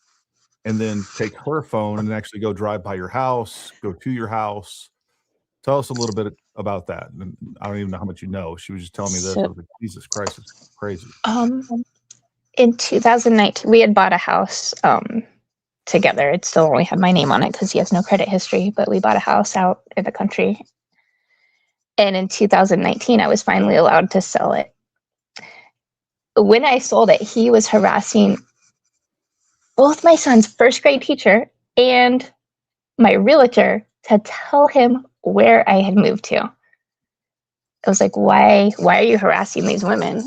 and then take her phone and actually go drive by your house, go to your house. Tell us a little bit about that. And I don't even know how much you know. She was just telling me this. I was like, Jesus Christ, it's crazy. In 2019, we had bought a house together. It still only had my name on it because he has no credit history, but we bought a house out in the country. And in 2019, I was finally allowed to sell it. When I sold it, he was harassing both my son's first grade teacher and my realtor to tell him where I had moved to. I was like, why are you harassing these women?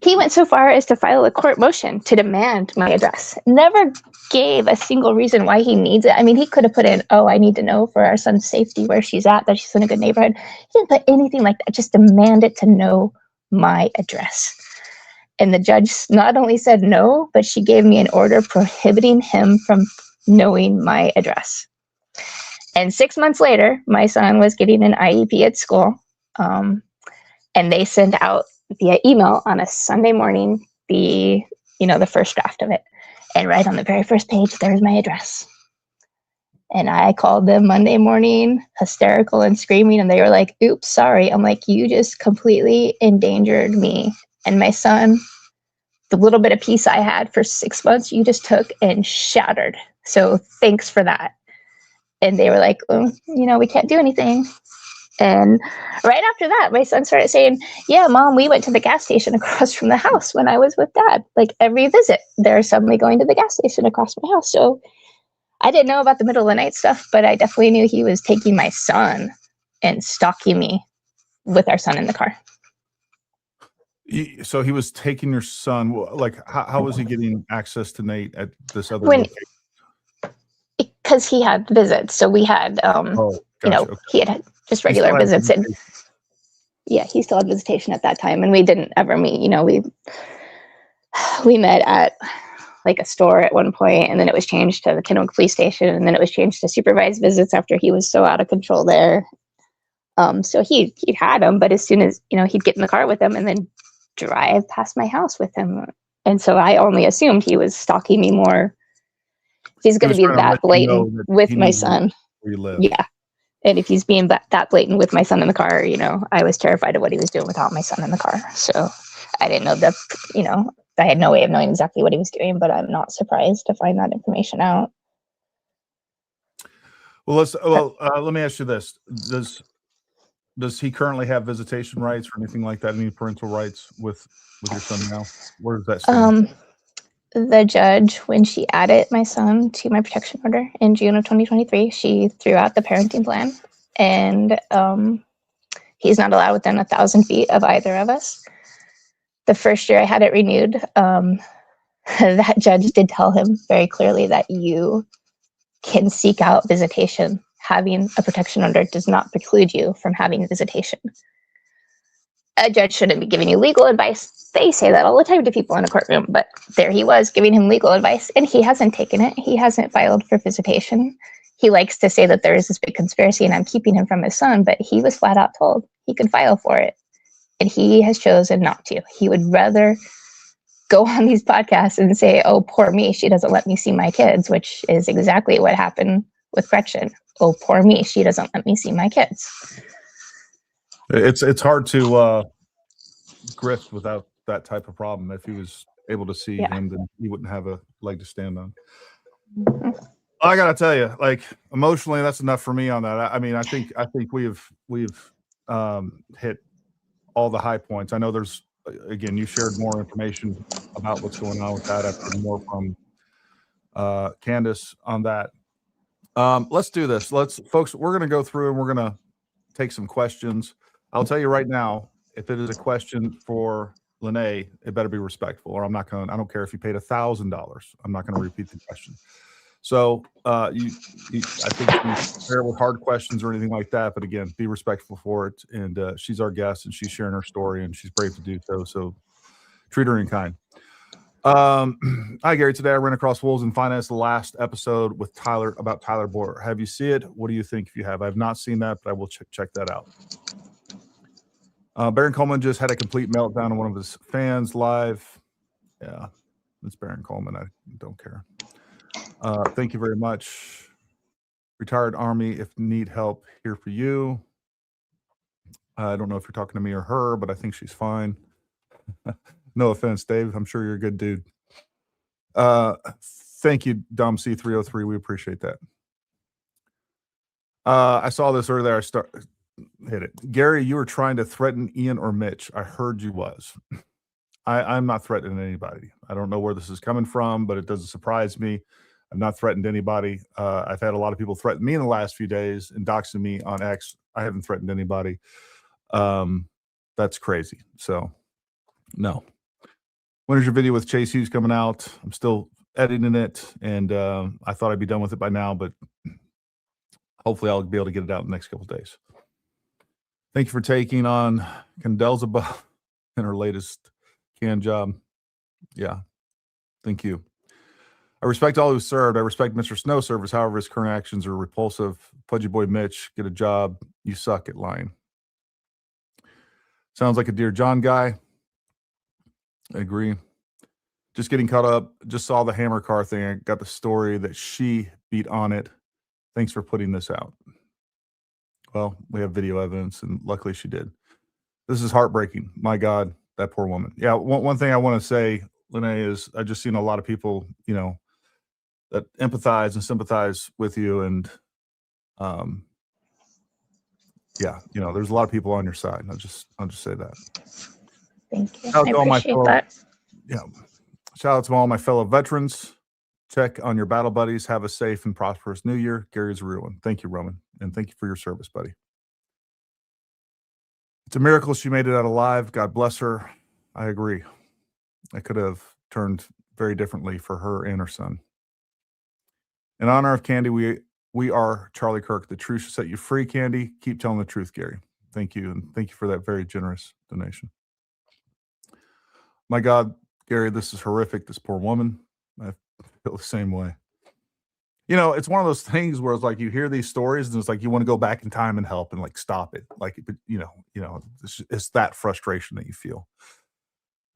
He went so far as to file a court motion to demand my address. Never gave a single reason why he needs it. I mean, he could have put in, oh, I need to know for our son's safety where she's at, that she's in a good neighborhood. He didn't put anything like that, just demanded to know my address. And the judge not only said no, but she gave me an order prohibiting him from knowing my address. And 6 months later, my son was getting an IEP at school. And they sent out via email on a Sunday morning the first draft of it. And right on the very first page, there's my address. And I called them Monday morning, hysterical and screaming, and they were like, oops, sorry. I'm like, you just completely endangered me and my son. The little bit of peace I had for 6 months, you just took and shattered. So thanks for that. And they were like, well, we can't do anything. And right after that, my son started saying, yeah, Mom, we went to the gas station across from the house when I was with Dad. Like every visit, they're suddenly going to the gas station across my house. So I didn't know about the middle of the night stuff, but I definitely knew he was taking my son and stalking me with our son in the car. So he was taking your son. Like, how was he getting access to Nate at this other location? Because he had visits. So we had, okay. he had just regular visits. And Yeah, he still had visitation at that time, and we didn't ever meet. We met at like a store at one point, and then it was changed to the Kennewick Police Station, and then it was changed to supervised visits after he was so out of control there. So he had him, but as soon as he'd get in the car with him and then drive past my house with him, and so I only assumed he was stalking me more. He's going to be that blatant with my son. Where you live. Yeah. And if he's being that blatant with my son in the car, I was terrified of what he was doing without my son in the car. So I didn't know that, I had no way of knowing exactly what he was doing, but I'm not surprised to find that information out. Well, let me ask you this. Does he currently have visitation rights or anything like that? Any parental rights with your son now? Where does that stand? The judge, when she added my son to my protection order in June of 2023, she threw out the parenting plan, and he's not allowed within 1,000 feet of either of us. The first year I had it renewed, that judge did tell him very clearly that you can seek out visitation. Having a protection order does not preclude you from having visitation. A judge shouldn't be giving you legal advice. They say that all the time to people in a courtroom, but there he was giving him legal advice, and he hasn't taken it. He hasn't filed for visitation. He likes to say that there is this big conspiracy and I'm keeping him from his son, but he was flat out told he could file for it, and he has chosen not to. He would rather go on these podcasts and say, oh, poor me, she doesn't let me see my kids, which is exactly what happened with Gretchen. Oh, poor me, she doesn't let me see my kids. It's hard to grift without that type of problem. If he was able to see him, then he wouldn't have a leg to stand on. Mm-hmm. I gotta tell you, like, emotionally, that's enough for me on that. I mean, I think we've hit all the high points. I know there's, again, you shared more information about what's going on with that. I've heard more from Candace on that. Let's do this. Folks, we're going to go through and we're going to take some questions. I'll tell you right now, if it is a question for Lanee, it better be respectful, or I don't care if you paid $1,000. I'm not going to repeat the question. So I think she's fair with hard questions or anything like that. But again, be respectful for it. And she's our guest and she's sharing her story and she's brave to do so. So treat her in kind. Hi, Gary. Today I ran across Wolves in Finance, the last episode with Tyler about Tyler Boyer. Have you seen it? What do you think if you have? I've not seen that, but I will check that out. Baron Coleman just had a complete meltdown on one of his fans live. Yeah, it's Baron Coleman. I don't care. Thank you very much. Retired Army, if need help, here for you. I don't know if you're talking to me or her, but I think she's fine. No offense, Dave. I'm sure you're a good dude. Thank you, Dom C303. We appreciate that. I saw this earlier. Hit it. Gary, you were trying to threaten Ian or Mitch. I heard you was. I'm not threatening anybody. I don't know where this is coming from, but it doesn't surprise me. I've not threatened anybody. I've had a lot of people threaten me in the last few days and doxing me on X. I haven't threatened anybody. That's crazy. So, no. When is your video with Chase Hughes coming out? I'm still editing it, and I thought I'd be done with it by now, but hopefully I'll be able to get it out in the next couple of days. Thank you for taking on Candace above in her latest can job. Yeah, thank you. I respect all who served. I respect Mr. Snow's service. However, his current actions are repulsive. Pudgy boy Mitch, get a job. You suck at lying. Sounds like a Dear John guy. I agree. Just getting caught up. Just saw the hammer car thing. I got the story that she beat on it. Thanks for putting this out. Well, we have video evidence, and luckily she did. This is heartbreaking. My God, that poor woman. Yeah, one thing I want to say, Lanee, is I just seen a lot of people, that empathize and sympathize with you, and there's a lot of people on your side. I'll just say that. Thank you. I appreciate that. Yeah. Shout out to all my fellow veterans. Check on your battle buddies. Have a safe and prosperous new year. Gary's a real one. Thank you, Roman. And thank you for your service, buddy. It's a miracle she made it out alive. God bless her. I agree. I could have turned very differently for her and her son. In honor of Candy, we are Charlie Kirk. The truth should set you free, Candy. Keep telling the truth, Gary. Thank you. And thank you for that very generous donation. My God, Gary, this is horrific. This poor woman. I feel the same way. You know, it's one of those things where it's like you hear these stories and it's like you want to go back in time and help and like stop it. Like, but it's that frustration that you feel.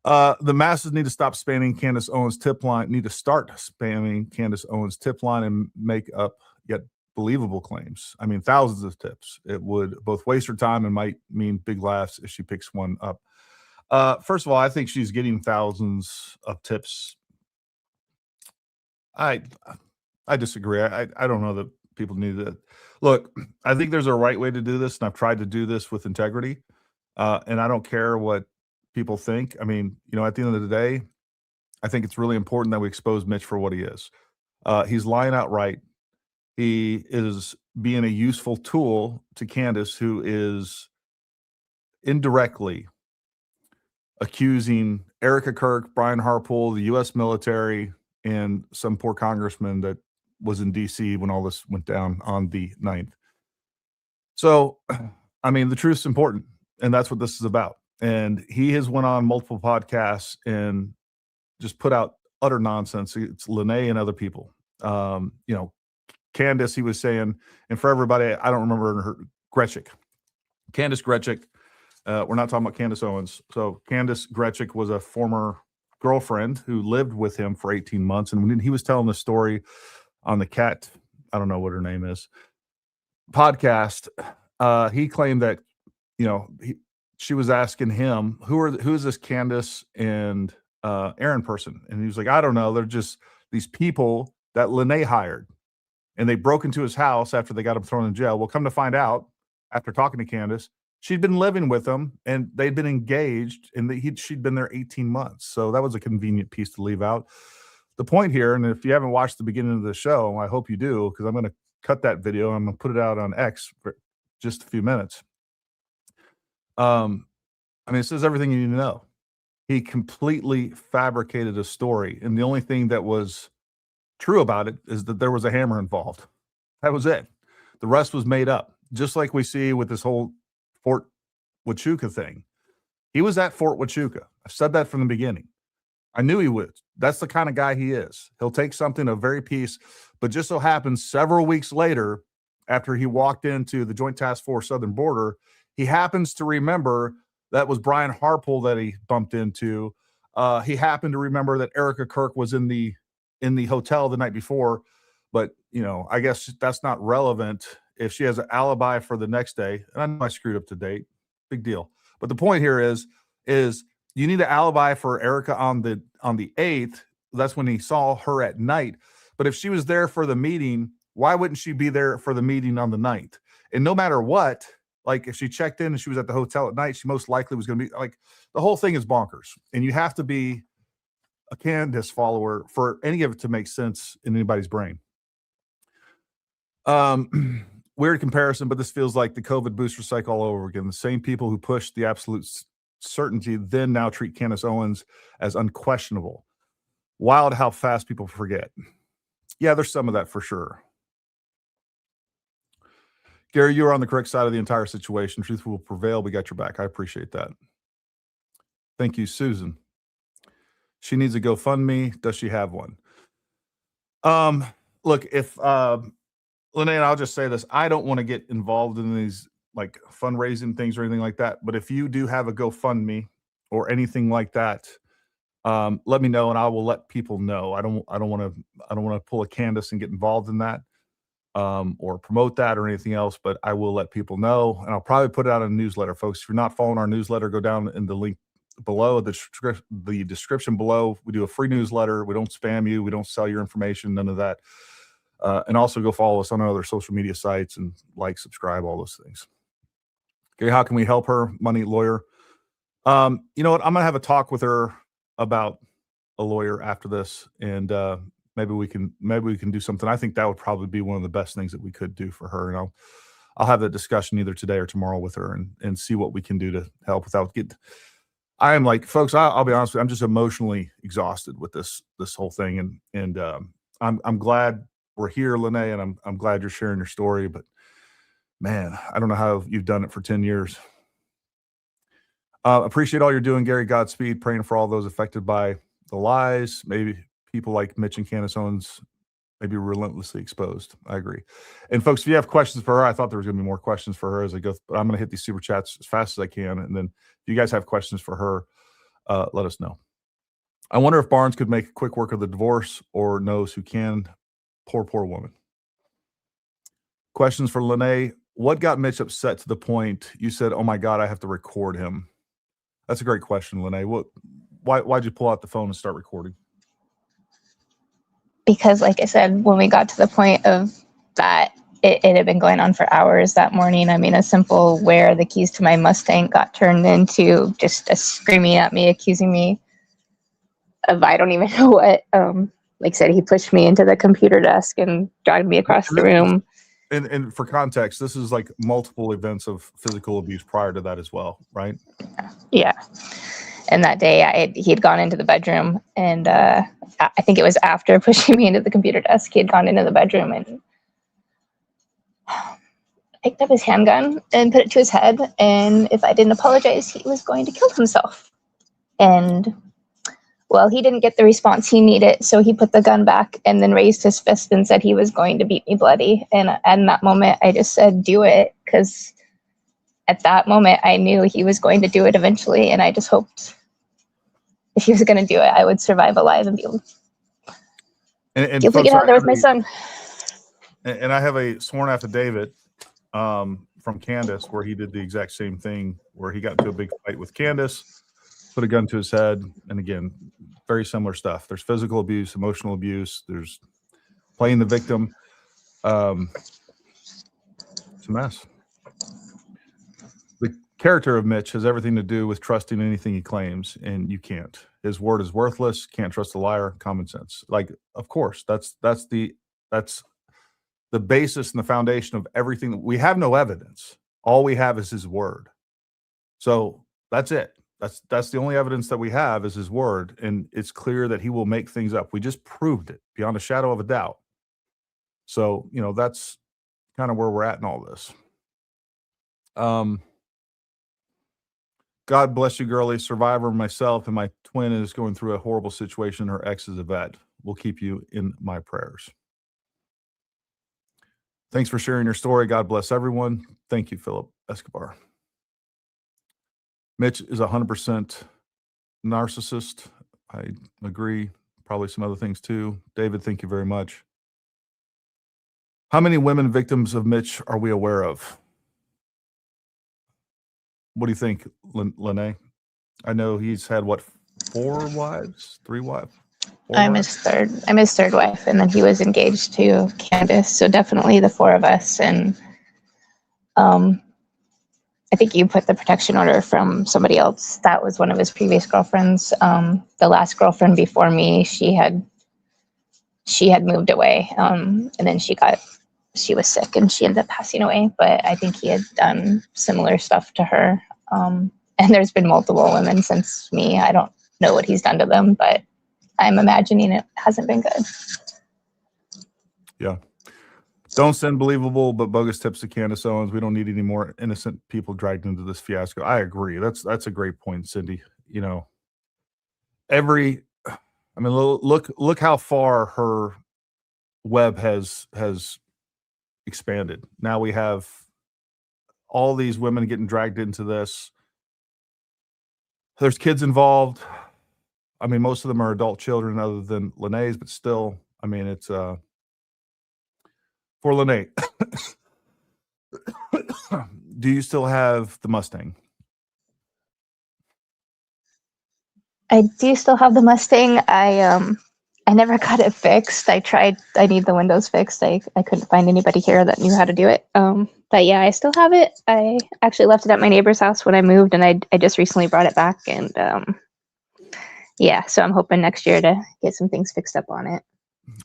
The masses need to stop spamming Candace Owens' tip line, need to start spamming Candace Owens' tip line and make up yet believable claims. I mean, thousands of tips. It would both waste her time and might mean big laughs if she picks one up. First of all, I think she's getting thousands of tips. I disagree. I don't know that people need that. Look, I think there's a right way to do this, and I've tried to do this with integrity. And I don't care what people think. I mean, at the end of the day, I think it's really important that we expose Mitch for what he is. He's lying outright. He is being a useful tool to Candace, who is indirectly accusing Erica Kirk, Brian Harpole, the U.S. military, and some poor congressman that was in D.C. when all this went down on the 9th. So, I mean, the truth's important, and that's what this is about. And he has went on multiple podcasts and just put out utter nonsense. It's Lanee and other people. Candace, he was saying, and for everybody, I don't remember her, Candace Gretchick. We're not talking about Candace Owens. So Candace Gretchick was a former girlfriend who lived with him for 18 months. And when he was telling the story on the Cat, I don't know what her name is, podcast, he claimed that, she was asking him, who is this Candace and Aaron person? And he was like, I don't know. They're just these people that Lanee hired. And they broke into his house after they got him thrown in jail. Well, come to find out, after talking to Candace, she'd been living with him and they'd been engaged and she'd been there 18 months. So that was a convenient piece to leave out. The point here, and if you haven't watched the beginning of the show, I hope you do, because I'm going to cut that video and I'm going to put it out on X for just a few minutes. It says everything you need to know. He completely fabricated a story. And the only thing that was true about it is that there was a hammer involved. That was it. The rest was made up. Just like we see with this whole Fort Huachuca thing. He was at Fort Huachuca. I said that from the beginning. I knew he would. That's the kind of guy he is. He'll take something of very piece, but just so happens several weeks later, after he walked into the Joint Task Force Southern Border, he happens to remember that was Brian Harpole that he bumped into. He happened to remember that Erica Kirk was in the hotel the night before, but I guess that's not relevant if she has an alibi for the next day. And I know I screwed up to date, big deal. But the point here is you need an alibi for Erica on the 8th. That's when he saw her at night. But if she was there for the meeting, why wouldn't she be there for the meeting on the 9th? And no matter what, like if she checked in and she was at the hotel at night, she most likely was going to be like, the whole thing is bonkers. And you have to be a Candace follower for any of it to make sense in anybody's brain. Weird comparison, but this feels like the COVID booster cycle all over again. The same people who pushed the absolute certainty then now treat Candace Owens as unquestionable. Wild how fast people forget. Yeah, there's some of that for sure. Gary, you are on the correct side of the entire situation. Truth will prevail. We got your back. I appreciate that. Thank you, Susan. She needs a GoFundMe. Does she have one? Look, if Lanee, and I'll just say this, I don't want to get involved in these like fundraising things or anything like that. But if you do have a GoFundMe or anything like that, let me know and I will let people know. I don't want to pull a Candace and get involved in that or promote that or anything else, but I will let people know. And I'll probably put it out in a newsletter, folks. If you're not following our newsletter, go down in the link below, the description below. We do a free newsletter. We don't spam you. We don't sell your information, none of that. And also go follow us on our other social media sites and like, subscribe, all those things. Okay, how can we help her? Money, lawyer. You know what? I'm gonna have a talk with her about a lawyer after this, and maybe we can do something. I think that would probably be one of the best things that we could do for her. And I'll have that discussion either today or tomorrow with her and see what we can do to help without getting. I am like, folks, I'll be honest with you, I'm just emotionally exhausted with this whole thing, and I'm glad we're here, Lanee, and I'm glad you're sharing your story. But man, I don't know how you've done it for 10 years. Appreciate all you're doing, Gary. Godspeed. Praying for all those affected by the lies. Maybe people like Mitch and Candace Owens may be relentlessly exposed. I agree. And folks, if you have questions for her, I thought there was going to be more questions for her as I go, but I'm going to hit these super chats as fast as I can. And then if you guys have questions for her, let us know. I wonder if Barnes could make quick work of the divorce or knows who can. Poor woman. Questions for Lanee. What got Mitch upset to the point you said, oh my God, I have to record him? That's a great question, Lanee. Why'd you pull out the phone and start recording? Because like I said, when we got to the point of that, it had been going on for hours that morning. I mean, a simple where the keys to my Mustang got turned into just a screaming at me, accusing me of I don't even know what. Like I said, he pushed me into the computer desk and dragged me across the room. And for context, this is like multiple events of physical abuse prior to that as well, right? Yeah. And that day he had gone into the bedroom, and I think it was after pushing me into the computer desk, he had gone into the bedroom and picked up his handgun and put it to his head. And if I didn't apologize, he was going to kill himself. And well, he didn't get the response he needed, so he put the gun back and then raised his fist and said he was going to beat me bloody. And in that moment, I just said, do it, because at that moment, I knew he was going to do it eventually, and I just hoped if he was going to do it, I would survive alive and be able to get out there with my son. And I have a sworn affidavit from Candace where he did the exact same thing, where he got into a big fight with Candace, put a gun to his head, and again, very similar stuff. There's physical abuse, emotional abuse, there's playing the victim. It's a mess. The character of Mitch has everything to do with trusting anything he claims, and you can't. His word is worthless. Can't trust a liar. Common sense. Like, of course, that's the basis and the foundation of everything. We have no evidence. All we have is his word. So that's it. That's the only evidence that we have is his word, and it's clear that he will make things up. We just proved it beyond a shadow of a doubt. So, that's kind of where we're at in all this. God bless you, girlie. Survivor myself, and my twin is going through a horrible situation. Her ex is a vet. We'll keep you in my prayers. Thanks for sharing your story. God bless everyone. Thank you, Philip Escobar. Mitch is 100% narcissist. I agree. Probably some other things too. David, thank you very much. How many women victims of Mitch are we aware of? What do you think, Lanee? I know he's had, 4 wives? 3 wives? I'm his third wife, and then he was engaged to Candace, so definitely the 4 of us. And I think you put the protection order from somebody else. That was one of his previous girlfriends. The last girlfriend before me, she had moved away, and then she was sick and she ended up passing away. But I think he had done similar stuff to her. And there's been multiple women since me. I don't know what he's done to them, but I'm imagining it hasn't been good. Yeah. Don't send believable but bogus tips to Candace Owens. We don't need any more innocent people dragged into this fiasco. I agree. That's a great point, Cindy. Look how far her web has expanded. Now we have all these women getting dragged into this. There's kids involved. I mean, most of them are adult children other than Lanee's, but still, I mean, it's for Lanee. Do you still have the Mustang? I do still have the Mustang. I never got it fixed. I tried. I need the windows fixed. I couldn't find anybody here that knew how to do it. But yeah, I still have it. I actually left it at my neighbor's house when I moved, and I just recently brought it back. And yeah, so I'm hoping next year to get some things fixed up on it.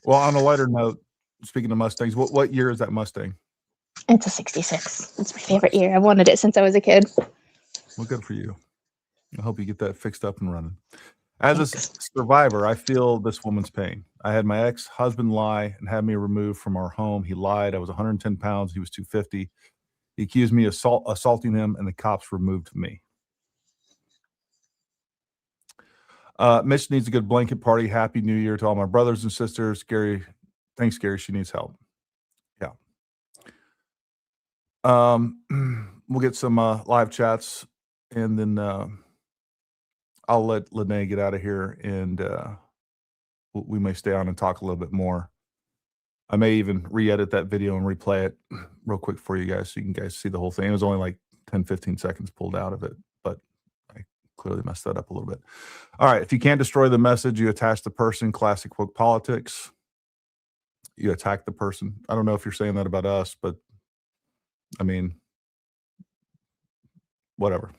Well, on a lighter note, speaking of Mustangs, what year is that Mustang? It's a 66. It's my favorite year. I've wanted it since I was a kid. Well, good for you. I hope you get that fixed up and running. As a survivor, I feel this woman's pain. I had my ex-husband lie and have me removed from our home. He lied. I was 110 pounds. He was 250. He accused me of assaulting him, and the cops removed me. Mitch needs a good blanket party. Happy New Year to all my brothers and sisters. Gary, thanks, Gary. She needs help. Yeah. We'll get some live chats, and then I'll let Lanee get out of here, and we may stay on and talk a little bit more. I may even re-edit that video and replay it real quick for you guys so you can guys see the whole thing. It was only like 10, 15 seconds pulled out of it, but I clearly messed that up a little bit. All right. If you can't destroy the message, you attach the person. Classic woke politics. You attack the person. I don't know if you're saying that about us, but I mean, whatever.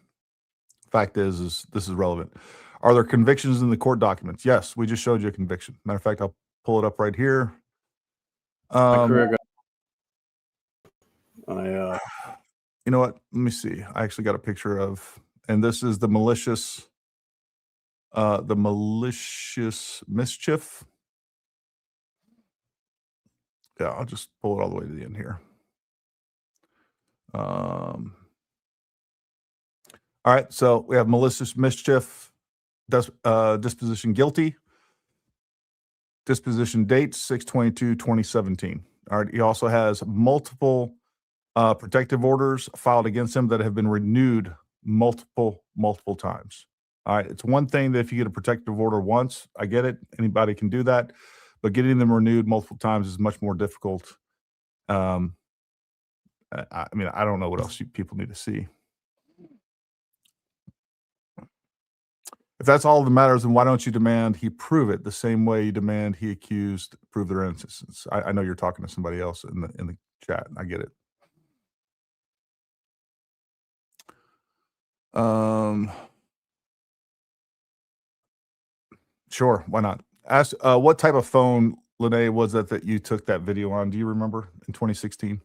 Fact is this is relevant. Are there convictions in the court documents? Yes, we just showed you a conviction. Matter of fact, I'll pull it up right here. My career You know what? Let me see. I actually got a picture of, and this is the malicious mischief. Yeah, I'll just pull it all the way to the end here. All right, so we have malicious mischief, disposition guilty. Disposition date 6/22/2017. All right, he also has multiple protective orders filed against him that have been renewed multiple times. All right, it's one thing that if you get a protective order once, I get it, anybody can do that, but getting them renewed multiple times is much more difficult. I mean, I don't know what else people need to see. If that's all that matters, then why don't you demand he prove it the same way you demand he accused prove their innocence? I know you're talking to somebody else in the chat. I get it. Sure, why not? Ask what type of phone, Lanee, was that you took that video on? Do you remember in 2016?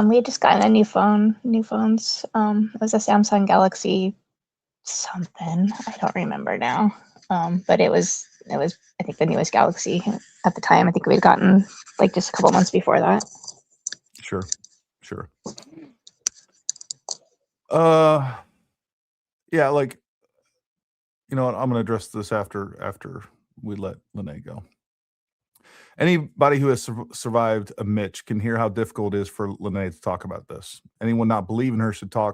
We had just gotten a new phones. It was a Samsung Galaxy something. I don't remember now. But it was I think the newest Galaxy at the time. I think we had gotten like just a couple months before that. Sure. Yeah, like, you know what? I'm going to address this after we let Lanee go. Anybody who has survived a Mitch can hear how difficult it is for Lanee to talk about this. Anyone not believing her should take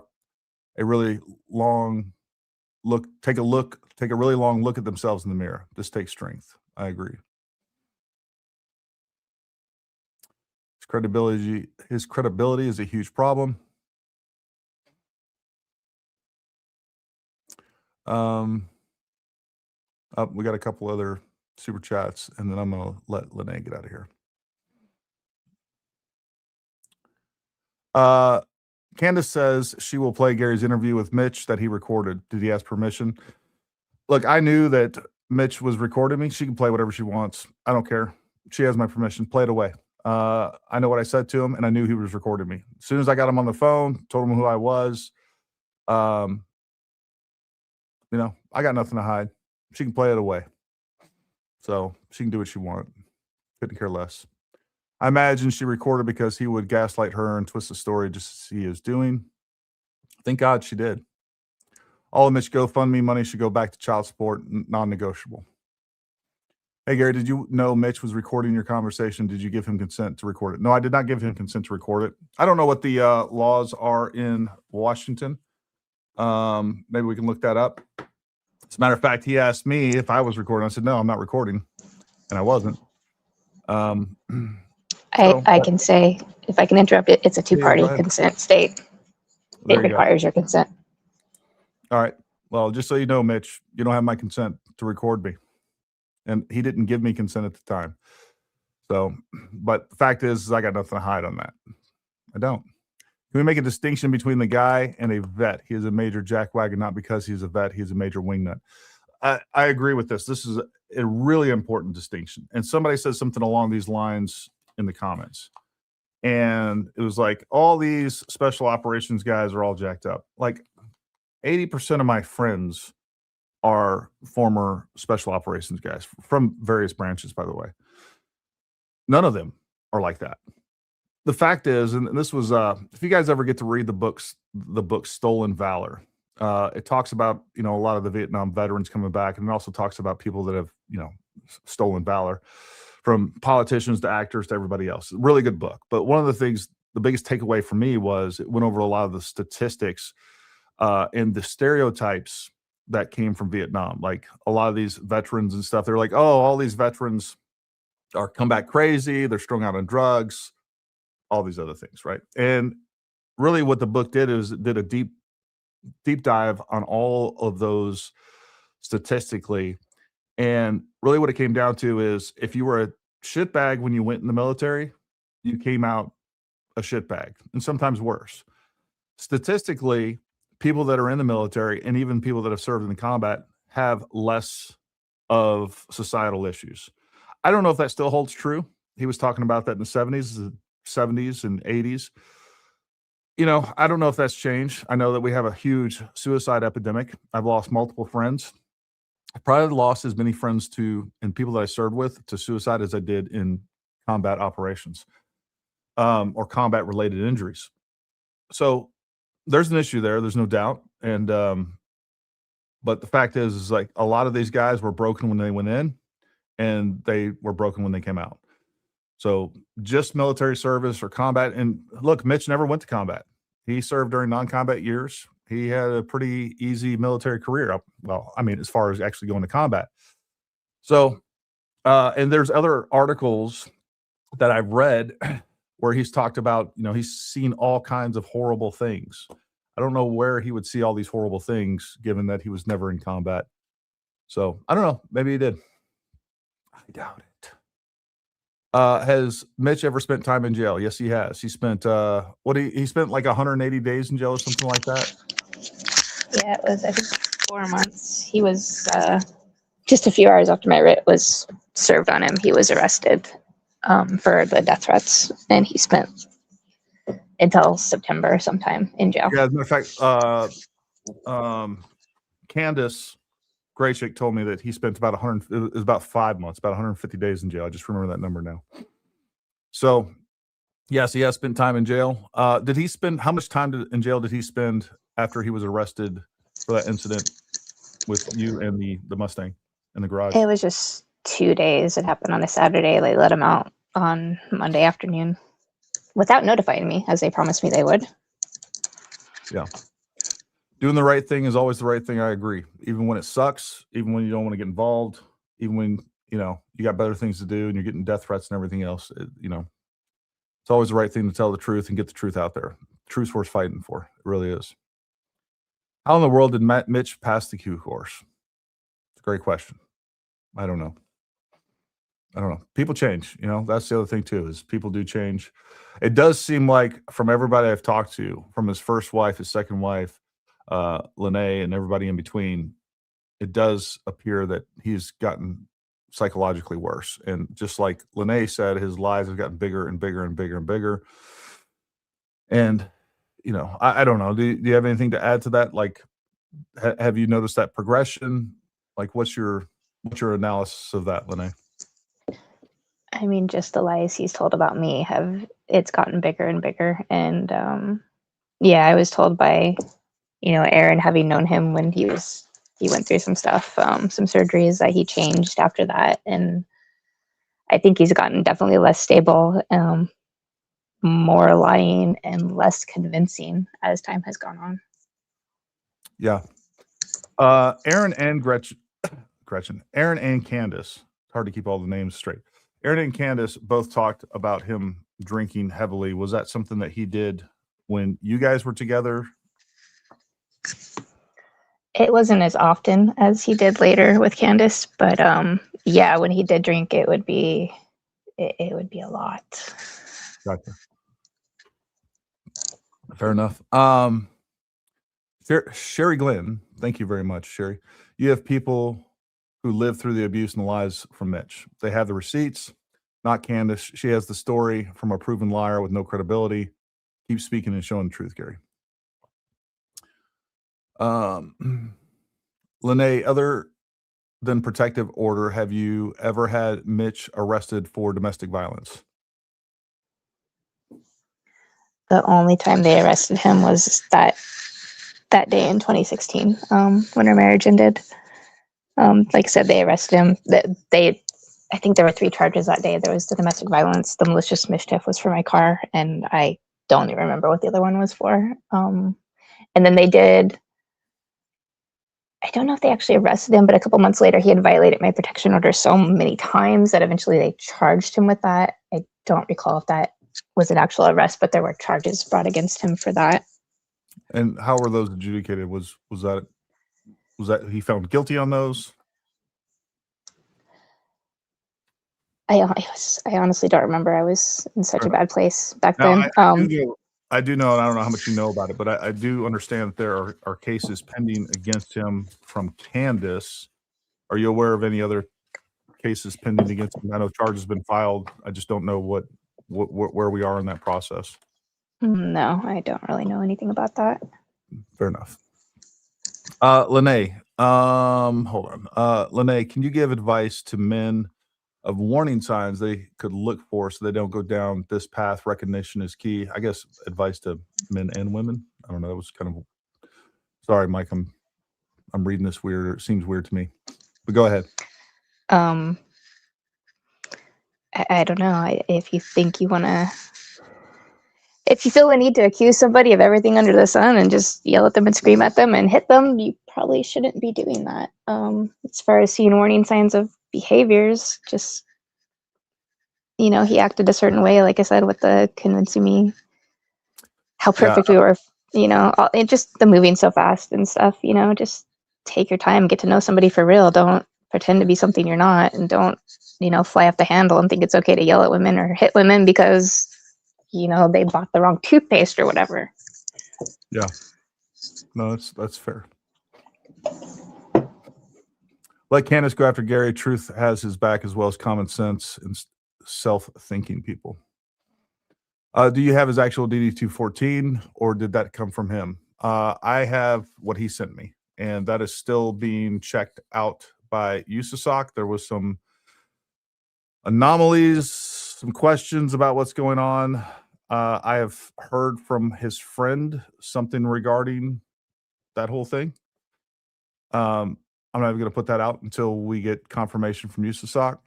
a really long look at themselves in the mirror. This takes strength. I agree. His credibility is a huge problem. We got a couple other super chats, and then I'm going to let Lanee get out of here. Candace says she will play Gary's interview with Mitch that he recorded. Did he ask permission? Look, I knew that Mitch was recording me. She can play whatever she wants. I don't care. She has my permission. Play it away. I know what I said to him, and I knew he was recording me. As soon as I got him on the phone, told him who I was, I got nothing to hide. She can play it away. So she can do what she wants. Couldn't care less. I imagine she recorded because he would gaslight her and twist the story just as he is doing. Thank God she did. All of Mitch GoFundMe money should go back to child support, non-negotiable. Hey, Gary, did you know Mitch was recording your conversation? Did you give him consent to record it? No, I did not give him consent to record it. I don't know what the laws are in Washington. Maybe we can look that up. As a matter of fact, he asked me if I was recording. I said, no, I'm not recording. And I wasn't. I can say, if I can interrupt it, it's a two-party consent state. It requires your consent. All right. Well, just so you know, Mitch, you don't have my consent to record me. And he didn't give me consent at the time. So, but the fact is I got nothing to hide on that. I don't. Can we make a distinction between the guy and a vet? He is a major jackwagon, not because he's a vet. He's a major wingnut. I agree with this. This is a really important distinction. And somebody said something along these lines in the comments. And it was like, all these special operations guys are all jacked up. Like 80% of my friends are former special operations guys from various branches, by the way. None of them are like that. The fact is, and this was, if you guys ever get to read the book Stolen Valor, It talks about, a lot of the Vietnam veterans coming back, and it also talks about people that have, stolen valor, from politicians to actors to everybody else. Really good book. But one of the things, the biggest takeaway for me was it went over a lot of the statistics and the stereotypes that came from Vietnam. Like a lot of these veterans and stuff, they're like, oh, all these veterans are come back crazy. They're strung out on drugs, all these other things, right? And really what the book did is it did a deep dive on all of those statistically. And really what it came down to is if you were a shitbag when you went in the military, you came out a shitbag, and sometimes worse. Statistically, people that are in the military and even people that have served in the combat have less of societal issues. I don't know if that still holds true. He was talking about that in the 70s and 80s. I don't know if that's changed. I know that we have a huge suicide epidemic. I've lost multiple friends. I probably lost as many friends and people that I served with to suicide as I did in combat operations or combat related injuries. So there's an issue there. There's no doubt. And, but the fact is like a lot of these guys were broken when they went in and they were broken when they came out. So just military service or combat. And look, Mitch never went to combat. He served during non-combat years. He had a pretty easy military career. Well, I mean, as far as actually going to combat. So, and there's other articles that I've read where he's talked about, he's seen all kinds of horrible things. I don't know where he would see all these horrible things given that he was never in combat. So I don't know. Maybe he did. I doubt it. Has Mitch ever spent time in jail? Yes, he has. He spent, he spent like 180 days in jail or something like that. Yeah, it was, I think, 4 months. He was, just a few hours after my writ was served on him, he was arrested for the death threats, and he spent until September sometime in jail. Yeah, as a matter of fact, Candace Graychick told me that he spent about 5 months, about 150 days in jail. I just remember that number now. So, yes, he has spent time in jail. Did he spend, how much time in jail did he spend after he was arrested for that incident with you and the Mustang in the garage? It was just 2 days. It happened on a Saturday. They let him out on Monday afternoon without notifying me, as they promised me they would. Yeah. Doing the right thing is always the right thing. I agree. Even when it sucks, even when you don't want to get involved, even when, you got better things to do and you're getting death threats and everything else, it's always the right thing to tell the truth and get the truth out there. Truth's worth fighting for. It really is. How in the world did Mitch pass the Q course? It's a great question. I don't know. People change, that's the other thing too, is people do change. It does seem like from everybody I've talked to, from his first wife, his second wife, Lanee, and everybody in between, it does appear that he's gotten psychologically worse. And just like Lanee said, his lies have gotten bigger and bigger and bigger and bigger. And, I don't know. Do you have anything to add to that? Like, have you noticed that progression? Like, what's your analysis of that, Lanee? I mean, just the lies he's told about me it's gotten bigger and bigger. And I was told by, Aaron, having known him when he went through some stuff, some surgeries, that he changed after that. And I think he's gotten definitely less stable, more lying and less convincing as time has gone on. Yeah. Aaron and Aaron and Candace, it's hard to keep all the names straight. Aaron and Candace both talked about him drinking heavily. Was that something that he did when you guys were together? It wasn't as often as he did later with Candace, but when he did drink, it would be a lot. Gotcha. Fair enough. Sherry Glenn, thank you very much, Sherry. You have people who lived through the abuse and the lies from Mitch. They have the receipts, not Candace. She has the story from a proven liar with no credibility. Keep speaking and showing the truth, Gary. Lanee, other than protective order, have you ever had Mitch arrested for domestic violence? The only time they arrested him was that that day in 2016, when our marriage ended. Like I said, they arrested him. I think there were 3 charges that day. There was the domestic violence, the malicious mischief was for my car, and I don't even remember what the other one was for. And then they did, I don't know if they actually arrested him, but a couple months later, he had violated my protection order so many times that eventually they charged him with that. I don't recall if that was an actual arrest, but there were charges brought against him for that. And how were those adjudicated? Was that he found guilty on those? I honestly don't remember. I was in such a bad place back then. I do know, and I don't know how much you know about it, but I do understand that there are cases pending against him from Candace. Are you aware of any other cases pending against him? I know charges have been filed. I just don't know where we are in that process. No, I don't really know anything about that. Fair enough. Lanee, hold on. Lanee, can you give advice to men of warning signs they could look for so they don't go down this path? Recognition is key. I guess advice to men and women. I don't know. That was kind of, sorry, Mike. I'm reading this weird. It seems weird to me. But go ahead. I don't know. If you think you want to, if you feel the need to accuse somebody of everything under the sun and just yell at them and scream at them and hit them, you probably shouldn't be doing that. As far as seeing warning signs of behaviors, just, he acted a certain way, like I said, with the convincing me how perfect we were, it just the moving so fast and stuff, just take your time, get to know somebody for real. Don't pretend to be something you're not, and don't, fly off the handle and think it's okay to yell at women or hit women because they bought the wrong toothpaste or whatever. Yeah. No, that's fair. Let Candace go after Gary. Truth has his back, as well as common sense and self-thinking people. Do you have his actual DD-214, or did that come from him? I have what he sent me, and that is still being checked out by USASOC. There was some anomalies, some questions about what's going on. I have heard from his friend something regarding that whole thing. I'm not even going to put that out until we get confirmation from USASOC.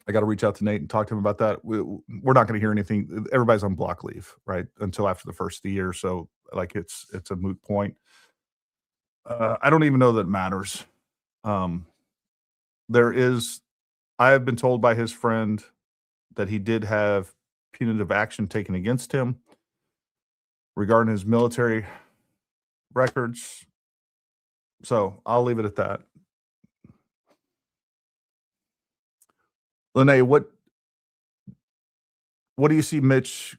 I got to reach out to Nate and talk to him about that. We're not going to hear anything. Everybody's on block leave, right, until after the first of the year. So, like, it's a moot point. I don't even know that it matters. I have been told by his friend that he did have punitive action taken against him regarding his military records. So I'll leave it at that. Lanee, what do you see Mitch?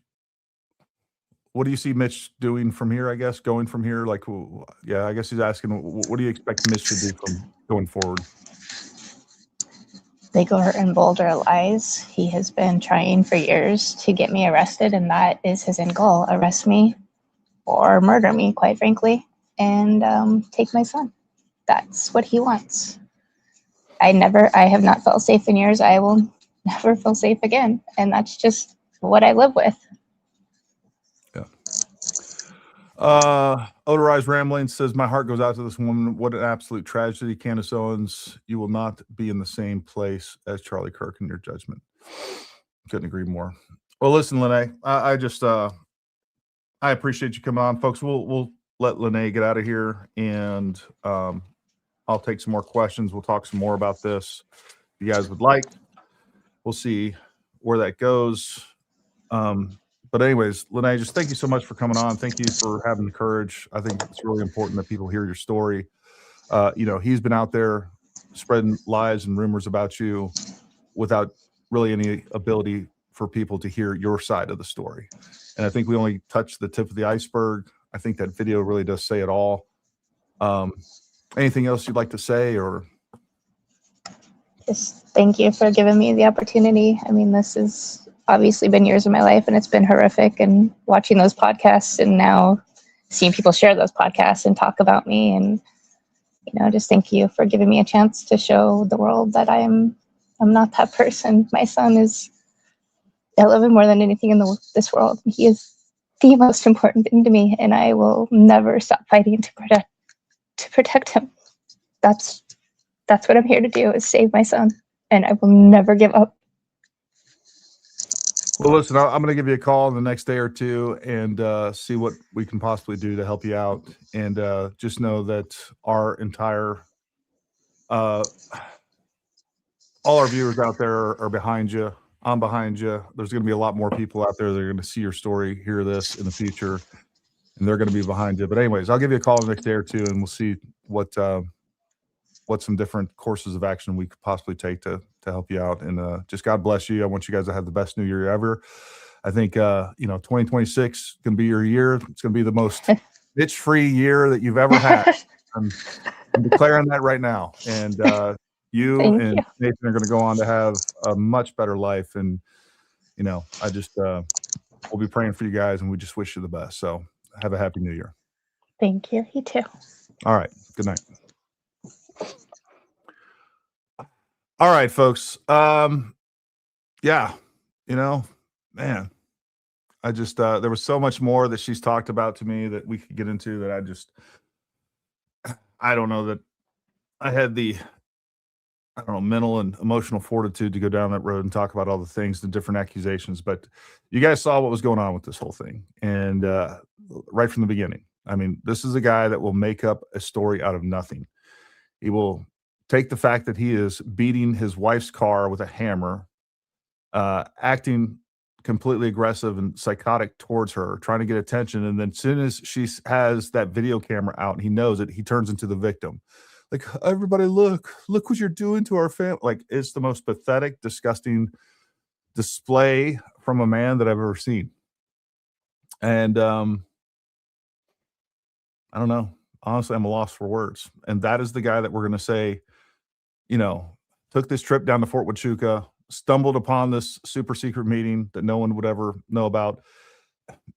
What do you see Mitch doing from here? I guess going from here, like, yeah, I guess he's asking, what do you expect Mitch to do from going forward? Bigger and bolder lies. He has been trying for years to get me arrested, and that is his end goal: arrest me or murder me, quite frankly, and take my son. That's what he wants. I have not felt safe in years. I will never feel safe again. And that's just what I live with. Yeah. Odorized Rambling says, my heart goes out to this woman. What an absolute tragedy. Candace Owens, you will not be in the same place as Charlie Kirk in your judgment. Couldn't agree more. Well, listen, Lanee, I appreciate you coming on, folks. We'll let Lanee get out of here, and I'll take some more questions. We'll talk some more about this if you guys would like. We'll see where that goes. But anyways, Lanee, just thank you so much for coming on. Thank you for having the courage. I think it's really important that people hear your story. He's been out there spreading lies and rumors about you without really any ability for people to hear your side of the story. And I think we only touched the tip of the iceberg. I think that video really does say it all. Anything else you'd like to say, or? Just thank you for giving me the opportunity. I mean, this has obviously been years of my life, and it's been horrific. And watching those podcasts and now seeing people share those podcasts and talk about me, and just thank you for giving me a chance to show the world that I'm not that person. My son I love him more than anything in this world. He is the most important thing to me, and I will never stop fighting to protect him. That's what I'm here to do, is save my son, and I will never give up. Well, listen, I'm going to give you a call in the next day or two and see what we can possibly do to help you out. And just know that our entire, all our viewers out there are behind you. I'm behind you. There's going to be a lot more people out there that are going to see your story, hear this in the future, and they're going to be behind you. But anyways, I'll give you a call in the next day or two, and we'll see what some different courses of action we could possibly take to help you out. And just God bless you. I want you guys to have the best new year ever. I think 2026 is going to be your year. It's going to be the most bitch-free year that you've ever had. I'm declaring that right now. And you and Nathan are going to go on to have a much better life. And I just we'll be praying for you guys, and we just wish you the best. So have a happy new year. Thank you. You too. All right. Good night. All right, folks. Yeah, man, I just there was so much more that she's talked about to me that we could get into that I don't know that I had the mental and emotional fortitude to go down that road and talk about all the things, the different accusations. But you guys saw what was going on with this whole thing, and right from the beginning. I mean, this is a guy that will make up a story out of nothing. He will take the fact that he is beating his wife's car with a hammer, acting completely aggressive and psychotic towards her, trying to get attention. And then as soon as she has that video camera out and he knows it, he turns into the victim. Like, everybody, look what you're doing to our family. Like, it's the most pathetic, disgusting display from a man that I've ever seen. And I don't know. Honestly, I'm a loss for words. And that is the guy that we're going to say, took this trip down to Fort Huachuca, stumbled upon this super secret meeting that no one would ever know about.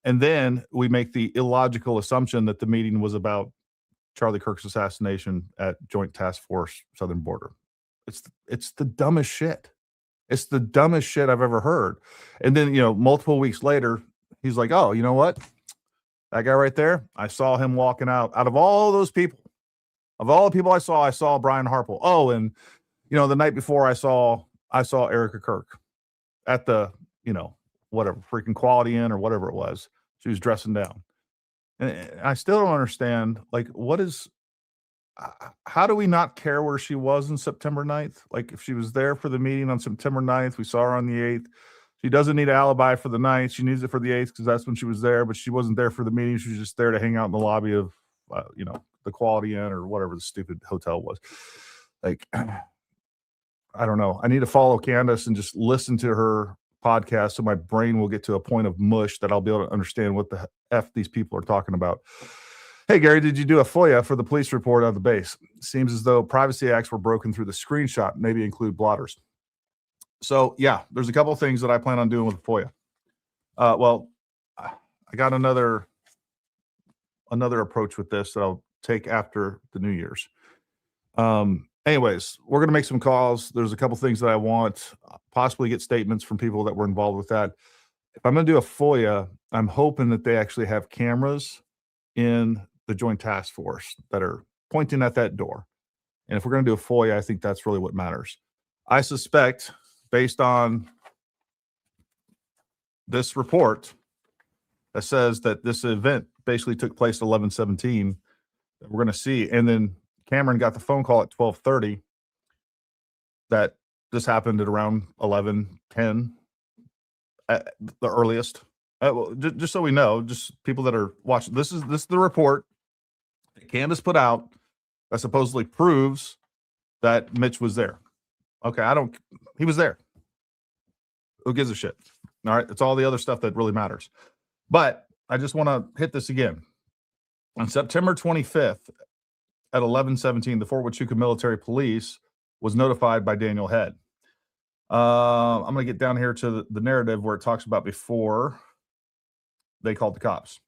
And then we make the illogical assumption that the meeting was about Charlie Kirk's assassination at Joint Task Force Southern Border. It's the dumbest shit. It's the dumbest shit I've ever heard. And then, multiple weeks later, he's like, oh, you know what? That guy right there, I saw him walking out of all those people. Of all the people I saw Brian Harple. Oh, and the night before I saw Erica Kirk at the, whatever, freaking Quality Inn or whatever it was. She was dressing down. And I still don't understand, like, how do we not care where she was on September 9th? Like, if she was there for the meeting on September 9th, we saw her on the 8th. She doesn't need an alibi for the 9th. She needs it for the 8th because that's when she was there, but she wasn't there for the meeting. She was just there to hang out in the lobby of, the Quality Inn or whatever the stupid hotel was. Like, I don't know. I need to follow Candace and just listen to her podcast so my brain will get to a point of mush that I'll be able to understand what the F these people are talking about. Hey, Gary, did you do a FOIA for the police report on the base? Seems as though privacy acts were broken through the screenshot, maybe include blotters. So, yeah, there's a couple of things that I plan on doing with FOIA. Well, I got another approach with this that I'll take after the New Year's. Anyways, we're going to make some calls. There's a couple things that I want, possibly get statements from people that were involved with that. If I'm going to do a FOIA, I'm hoping that they actually have cameras in the Joint Task Force that are pointing at that door. And if we're going to do a FOIA, I think that's really what matters. I suspect, based on this report that says that this event basically took place at 11/17, that we're going to see. And then Cameron got the phone call at 12:30 that this happened at around 11:10 at the earliest. Well, just so we know, just people that are watching, this is the report that Candace put out that supposedly proves that Mitch was there. Okay, he was there. Who gives a shit? All right, it's all the other stuff that really matters. But I just want to hit this again. On September 25th at 11:17, the Fort Huachuca Military Police was notified by Daniel Head. I'm going to get down here to the narrative where it talks about before they called the cops.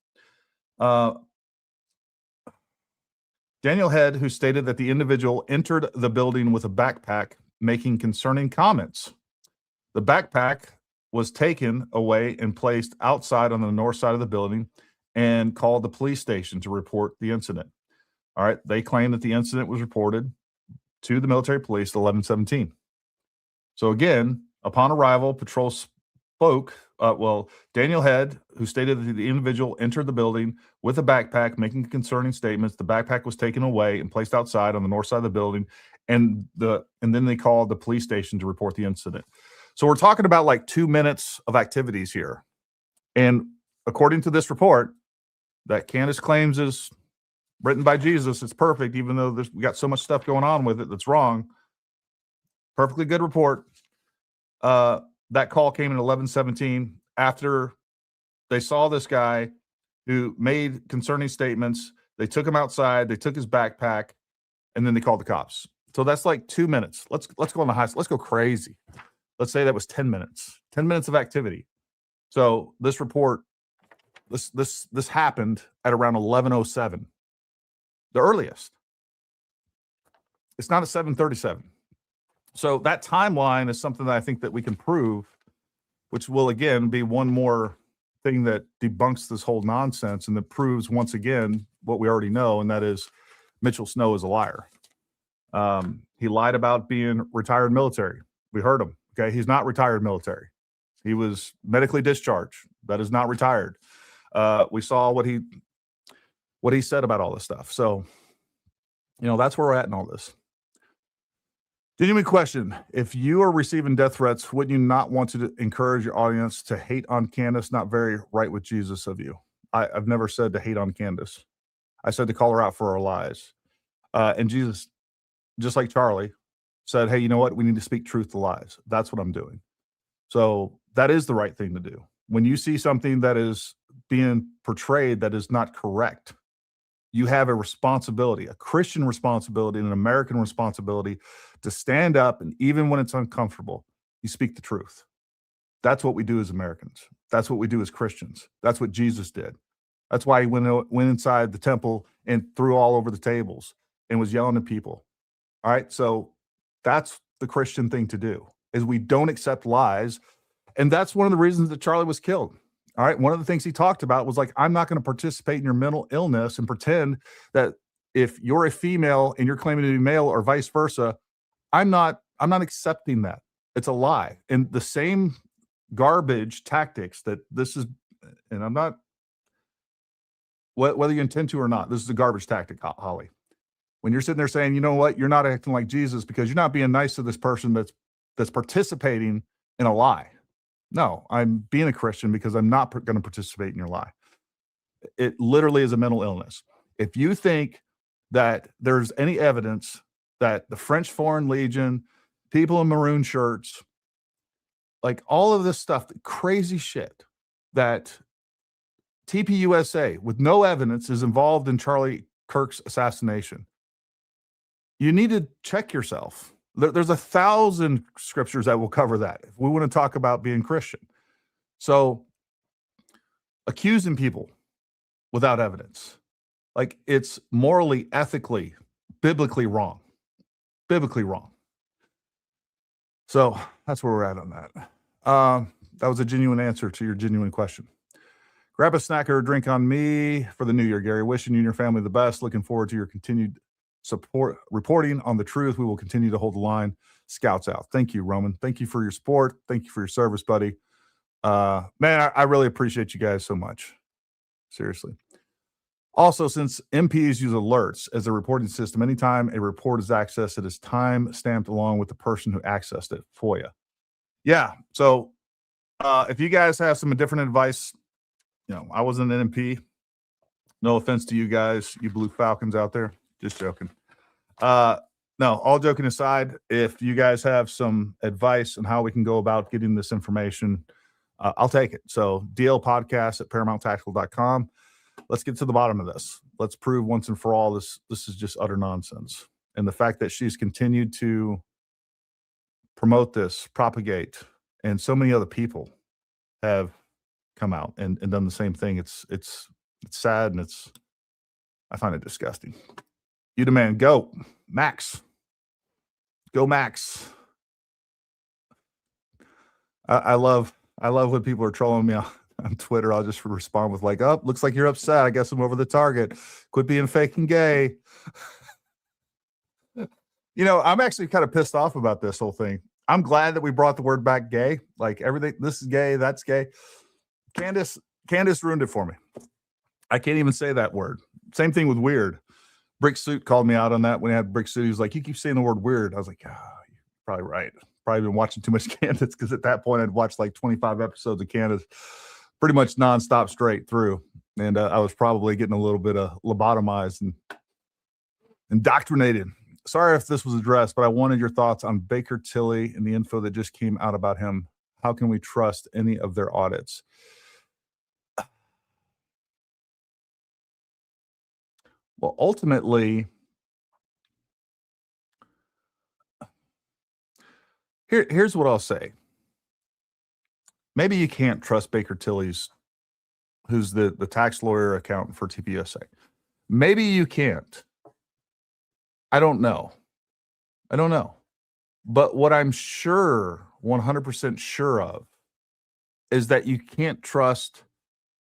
Daniel Head, who stated that the individual entered the building with a backpack making concerning comments. The backpack was taken away and placed outside on the north side of the building and called the police station to report the incident. All right. They claim that the incident was reported to the military police at 11:17. So again, upon arrival, patrol spoke. Daniel Head, who stated that the individual entered the building with a backpack, making concerning statements. The backpack was taken away and placed outside on the north side of the building, and then they called the police station to report the incident. So we're talking about like 2 minutes of activities here, and according to this report that Candace claims is written by Jesus, it's perfect, even though we got so much stuff going on with it that's wrong. Perfectly good report. That call came at 11:17 after they saw this guy who made concerning statements. They took him outside, they took his backpack, and then they called the cops. So that's like 2 minutes. Let's go on the high. Let's go crazy. Let's say that was 10 minutes. 10 minutes of activity. So this report, this happened at around 11:07. The earliest. It's not at 7:37. So that timeline is something that I think that we can prove, which will again be one more thing that debunks this whole nonsense and that proves once again what we already know, and that is Mitchell Snow is a liar. He lied about being retired military. We heard him. Okay, he's not retired military. He was medically discharged. That is not retired. We saw what he said about all this stuff. So, that's where we're at in all this. Genuine question. If you are receiving death threats, wouldn't you not want to encourage your audience to hate on Candace? Not very right with Jesus of you. I've never said to hate on Candace. I said to call her out for her lies. And Jesus, just like Charlie, said, hey, you know what? We need to speak truth to lies. That's what I'm doing. So that is the right thing to do. When you see something that is being portrayed that is not correct, you have a responsibility, a Christian responsibility, and an American responsibility to stand up, and even when it's uncomfortable, you speak the truth. That's what we do as Americans. That's what we do as Christians. That's what Jesus did. That's why he went inside the temple and threw all over the tables and was yelling at people. All right, so that's the Christian thing to do, is we don't accept lies, and that's one of the reasons that Charlie was killed. All right. One of the things he talked about was like, I'm not going to participate in your mental illness and pretend that if you're a female and you're claiming to be male or vice versa, I'm not accepting that. It's a lie. And the same garbage tactics that this is, and I'm not, whether you intend to or not, this is a garbage tactic, Holly. When you're sitting there saying, you know what, you're not acting like Jesus because you're not being nice to this person that's participating in a lie. No, I'm being a Christian because I'm not going to participate in your lie. It literally is a mental illness. If you think that there's any evidence that the French Foreign Legion, people in maroon shirts, like all of this stuff, crazy shit, that TPUSA with no evidence is involved in Charlie Kirk's assassination, you need to check yourself. There's 1,000 scriptures that will cover that if we want to talk about being Christian. So accusing people without evidence, like it's morally, ethically, biblically wrong. Biblically wrong. So that's where we're at on that. That was a genuine answer to your genuine question. Grab a snack or a drink on me for the new year, Gary. Wishing you and your family the best. Looking forward to your continued support, reporting on the truth. We will continue to hold the line. Scouts out. Thank you, Roman. Thank you for your support. Thank you for your service, buddy. Man, I really appreciate you guys so much. Seriously. Also, since MPs use alerts as a reporting system, anytime a report is accessed, it is time stamped along with the person who accessed it. FOIA. Yeah. So if you guys have some different advice, I wasn't an MP. No offense to you guys, you Blue Falcons out there. Just joking. No, all joking aside, if you guys have some advice on how we can go about getting this information, I'll take it. So dlpodcast at paramountTactical.com. Let's get to the bottom of this. Let's prove once and for all this is just utter nonsense. And the fact that she's continued to promote this, propagate, and so many other people have come out and done the same thing. It's sad, and I find it disgusting. You demand go, Max. Go, Max. I love I love when people are trolling me on Twitter. I'll just respond with like, "Oh, looks like you're upset. I guess I'm over the target. Quit being fake and gay." You know, I'm actually kind of pissed off about this whole thing. I'm glad that we brought the word back gay. Like everything, this is gay, that's gay. Candace ruined it for me. I can't even say that word. Same thing with weird. Brick Suit called me out on that when he had Brick Suit. He was like, "You keep saying the word weird." I was like, "Ah, you're probably right. Probably been watching too much Candace," because at that point I'd watched like 25 episodes of Candace pretty much nonstop straight through. And I was probably getting a little bit of lobotomized and indoctrinated. Sorry if this was addressed, but I wanted your thoughts on Baker Tilly and the info that just came out about him. How can we trust any of their audits? Well, ultimately, here's what I'll say. Maybe you can't trust Baker Tilly's, who's the tax lawyer accountant for TPUSA. Maybe you can't. I don't know. But what I'm sure, 100% sure of, is that you can't trust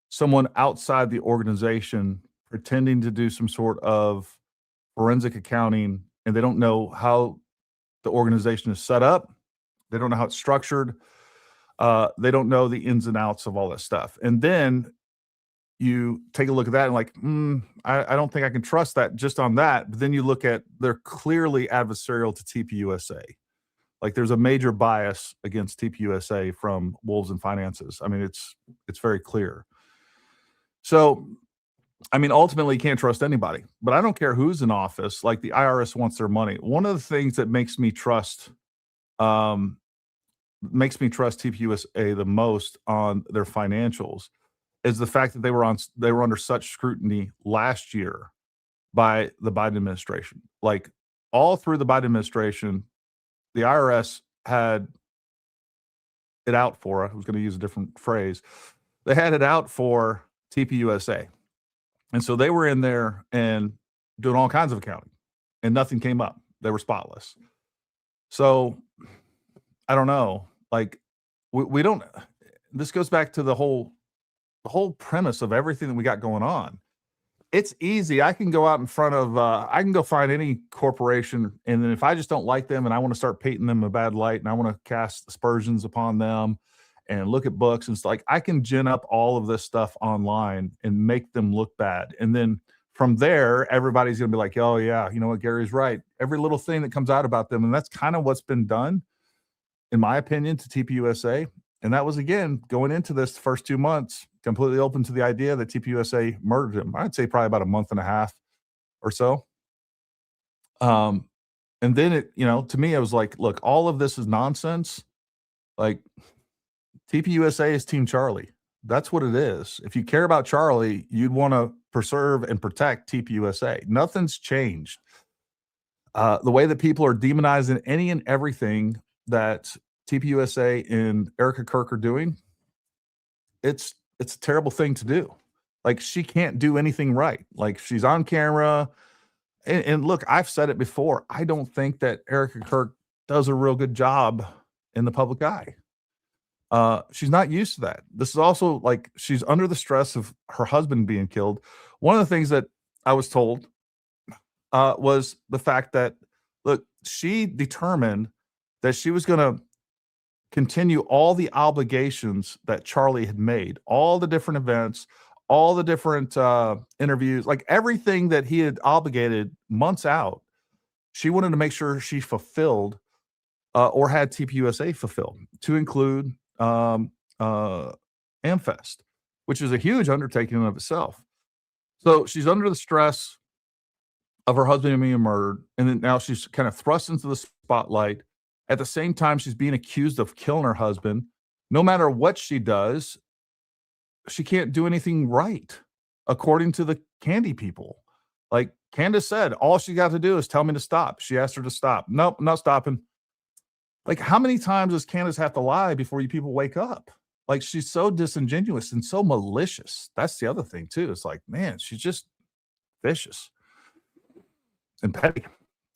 someone outside the organization pretending to do some sort of forensic accounting, and they don't know how the organization is set up. They don't know how it's structured. They don't know the ins and outs of all this stuff. And then you take a look at that and like, I don't think I can trust that just on that. But then you look at, they're clearly adversarial to TPUSA. Like there's a major bias against TPUSA from Wolves and Finances. I mean, it's very clear. So, I mean, ultimately you can't trust anybody, but I don't care who's in office. Like the IRS wants their money. One of the things that makes me trust TPUSA the most on their financials is the fact that they were under such scrutiny last year by the Biden administration. Like all through the Biden administration, the IRS had it out for, I was going to use a different phrase. They had it out for TPUSA. And so they were in there and doing all kinds of accounting and nothing came up. They were spotless. So I don't know. Like we don't, this goes back to the whole premise of everything that we got going on. It's easy. I can go out in front of, I can go find any corporation. And then if I just don't like them and I want to start painting them a bad light and I want to cast aspersions upon them and look at books and stuff, like I can gin up all of this stuff online and make them look bad. And then from there, everybody's going to be like, "Oh yeah, you know what? Gary's right." Every little thing that comes out about them. And that's kind of what's been done, in my opinion, to TPUSA. And that was, again, going into this first 2 months, completely open to the idea that TPUSA murdered him. I'd say probably about a month and a half or so. And then it, you know, to me, I was like, look, all of this is nonsense. Like TPUSA is Team Charlie. That's what it is. If you care about Charlie, you'd want to preserve and protect TPUSA. Nothing's changed. The way that people are demonizing any and everything that TPUSA and Erica Kirk are doing, it's a terrible thing to do. Like she can't do anything right. Like she's on camera. And look, I've said it before. I don't think that Erica Kirk does a real good job in the public eye. She's not used to that. This is also like she's under the stress of her husband being killed. One of the things that I was told was the fact that, look, she determined that she was going to continue all the obligations that Charlie had made, all the different events, all the different interviews, like everything that he had obligated months out. She wanted to make sure she fulfilled or had TPUSA fulfilled, to include AmFest, which is a huge undertaking in of itself. So she's under the stress of her husband being murdered, and then now she's kind of thrust into the spotlight. At the same time, she's being accused of killing her husband. No matter what she does, she can't do anything right, according to the Candy people. Like Candace said, all she got to do is tell me to stop. She asked her to stop. Nope, not stopping. Like, how many times does Candace have to lie before you people wake up? Like, she's so disingenuous and so malicious. That's the other thing, too. It's like, man, she's just vicious and petty.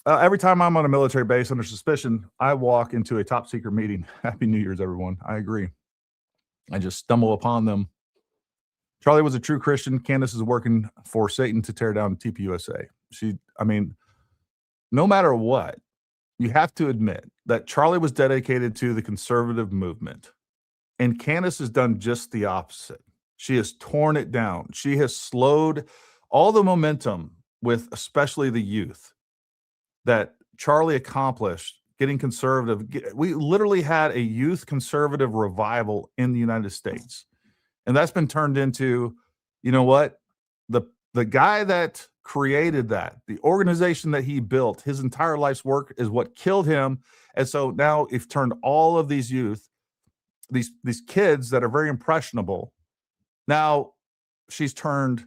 Every time I'm on a military base under suspicion, I walk into a top secret meeting. Happy New Year's, everyone. I agree. I just stumble upon them. Charlie was a true Christian. Candace is working for Satan to tear down TPUSA. No matter what, you have to admit that Charlie was dedicated to the conservative movement. And Candace has done just the opposite. She has torn it down. She has slowed all the momentum with especially the youth that Charlie accomplished getting conservative. We literally had a youth conservative revival in the United States. And that's been turned into, you know what? The guy that created that, the organization that he built, his entire life's work is what killed him. And so now it's turned all of these youth, these kids that are very impressionable. Now she's turned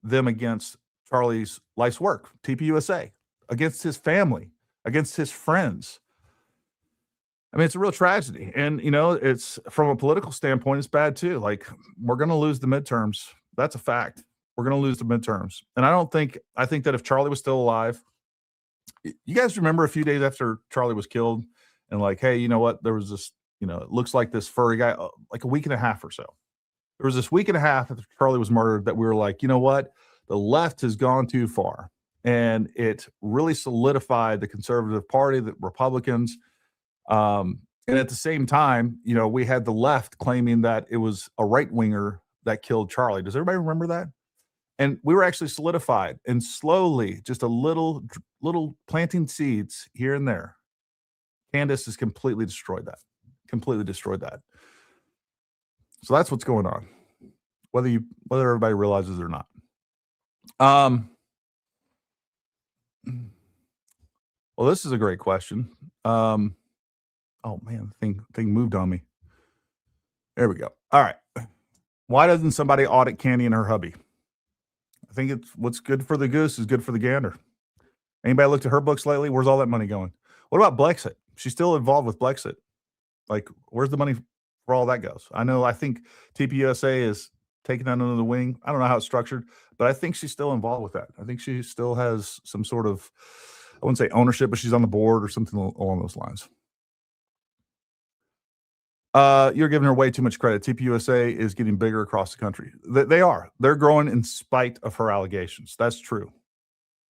them against Charlie's life's work, TPUSA, against his family, against his friends. I mean, it's a real tragedy. And, it's from a political standpoint, it's bad too. Like, we're going to lose the midterms. That's a fact. We're going to lose the midterms. And I think that if Charlie was still alive, you guys remember a few days after Charlie was killed and like, hey, you know what? There was this, it looks like this furry guy, like a week and a half or so. There was this week and a half after Charlie was murdered that we were like, you know what? The left has gone too far. And it really solidified the conservative party, the Republicans. And at the same time, we had the left claiming that it was a right-winger that killed Charlie. Does everybody remember that? And we were actually solidified, and slowly, just a little planting seeds here and there. Candace has completely destroyed that. So that's what's going on, whether everybody realizes it or not. Well, this is a great question. Oh man, the thing moved on me. There we go. All right. Why doesn't somebody audit Candy and her hubby? I think it's what's good for the goose is good for the gander. Anybody looked at her books lately? Where's all that money going? What about Blexit? She's still involved with Blexit. Like, where's the money for all that goes? I think TPUSA is taking that under the wing. I don't know how it's structured, but I think she's still involved with that. I think she still has some sort of, I wouldn't say ownership, but she's on the board or something along those lines. You're giving her way too much credit. TPUSA is getting bigger across the country. They are. They're growing in spite of her allegations. That's true.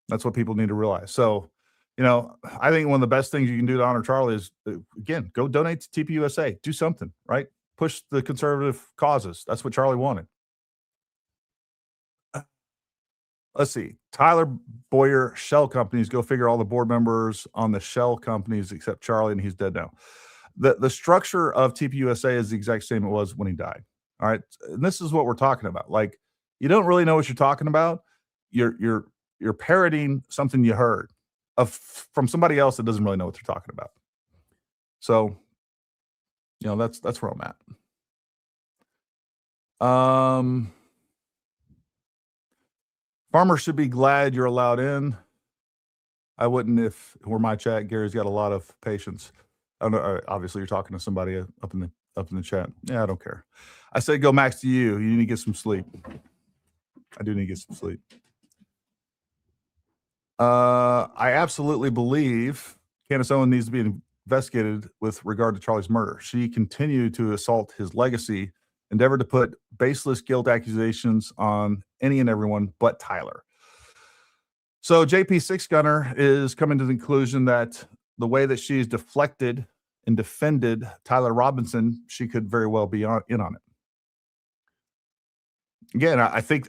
That's what people need to realize. So, I think one of the best things you can do to honor Charlie is, again, go donate to TPUSA. Do something, right? Push the conservative causes. That's what Charlie wanted. Let's see. Tyler Boyer Shell Companies. Go figure all the board members on the Shell Companies except Charlie, and he's dead now. The structure of TPUSA is the exact same it was when he died. All right. And this is what we're talking about. Like, you don't really know what you're talking about. You're parroting something you heard from somebody else that doesn't really know what they're talking about. So, that's where I'm at. Farmers should be glad you're allowed in. I wouldn't if it were my chat. Gary's got a lot of patience. I don't know, obviously, you're talking to somebody up in the chat. Yeah, I don't care. I said go max to you. You need to get some sleep. I do need to get some sleep. I absolutely believe Candace Owen needs to be investigated with regard to Charlie's murder. She continued to assault his legacy, endeavored to put baseless guilt accusations on any and everyone but Tyler. So JP Six Gunner is coming to the conclusion that the way that she's deflected and defended Tyler Robinson, she could very well be in on it. Again, I think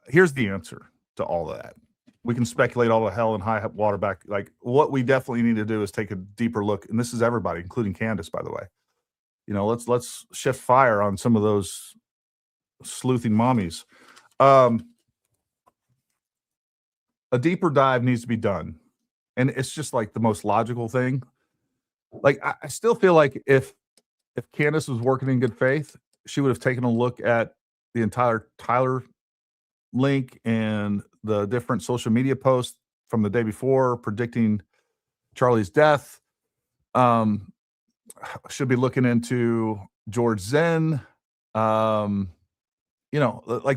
here's the answer to all of that. We can speculate all the hell and high water back. Like, what we definitely need to do is take a deeper look, and this is everybody, including Candace, by the way. Let's shift fire on some of those sleuthing mommies. A deeper dive needs to be done. And it's just like the most logical thing. Like, I still feel like if Candace was working in good faith, she would have taken a look at the entire Tyler link and the different social media posts from the day before predicting Charlie's death. Should be looking into George Zen. Like,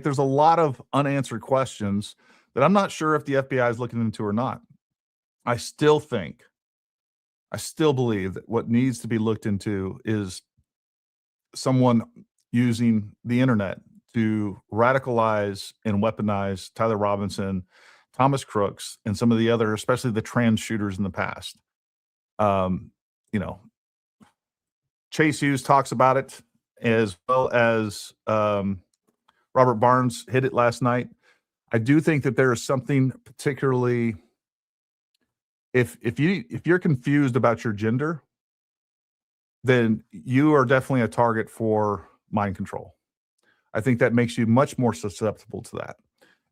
there's a lot of unanswered questions that I'm not sure if the FBI is looking into or not. I still believe that what needs to be looked into is someone using the internet to radicalize and weaponize Tyler Robinson, Thomas Crooks, and some of the other, especially the trans shooters in the past. You know, Chase Hughes talks about it, as well as Robert Barnes hit it last night. I do think that there is something particularly, if you're confused about your gender, then you are definitely a target for mind control. I think that makes you much more susceptible to that.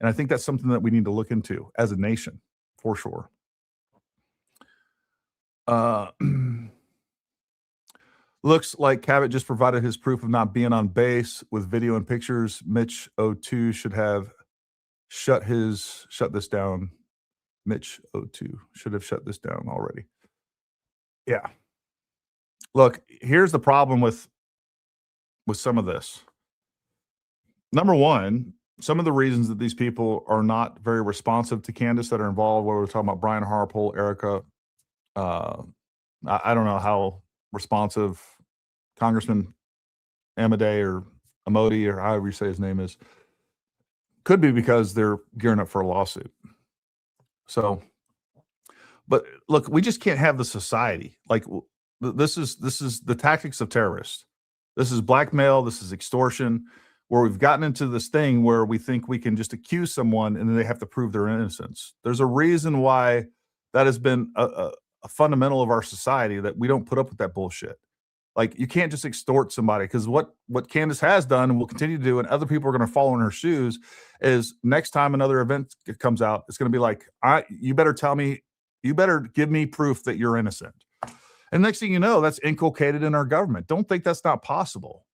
And I think that's something that we need to look into as a nation, for sure. Looks like Cabot just provided his proof of not being on base with video and pictures. Mitch 02 should have shut this down. Mitch 02 should have shut this down already. Yeah. Look, here's the problem with some of this. Number one, some of the reasons that these people are not very responsive to Candace that are involved, where we're talking about Brian Harpole, Erica, I don't know how responsive Congressman Amade or Amodi, or however you say his name is, could be because they're gearing up for a lawsuit. So, but look, we just can't have the society. Like, this is the tactics of terrorists. This is blackmail. This is extortion, where we've gotten into this thing where we think we can just accuse someone and then they have to prove their innocence. There's a reason why that has been a fundamental of our society, that we don't put up with that bullshit. Like, you can't just extort somebody, because what Candace has done and will continue to do, and other people are going to follow in her shoes, is next time another event comes out, it's going to be like, you better give me proof that you're innocent. And next thing you know, that's inculcated in our government. Don't think that's not possible.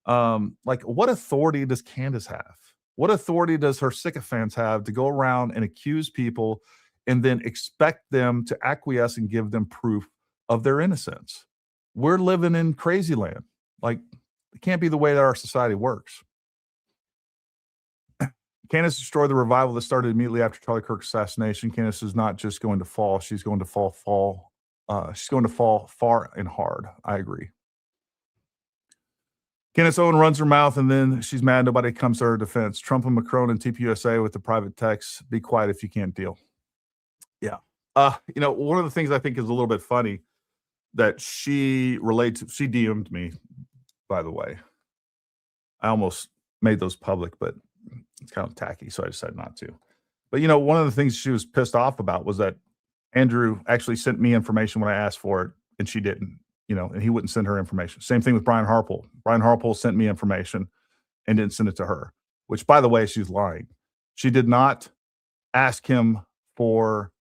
Like, what authority does Candace have? What authority does her sycophants have to go around and accuse people and then expect them to acquiesce and give them proof of their innocence? We're living in crazy land. Like, it can't be the way that our society works. Candace destroyed the revival that started immediately after Charlie Kirk's assassination. Candace is not just going to fall. She's going to fall far and hard. I agree. Candace Owen runs her mouth, and then she's mad nobody comes to her defense. Trump and Macron and TPUSA with the private texts. Be quiet if you can't deal. Yeah. One of the things I think is a little bit funny that she DM'd me, by the way. I almost made those public, but it's kind of tacky, so I decided not to. But, one of the things she was pissed off about was that Andrew actually sent me information when I asked for it, and she didn't, and he wouldn't send her information. Same thing with Brian Harpole. Brian Harpole sent me information and didn't send it to her, which, by the way, she's lying. She did not ask him for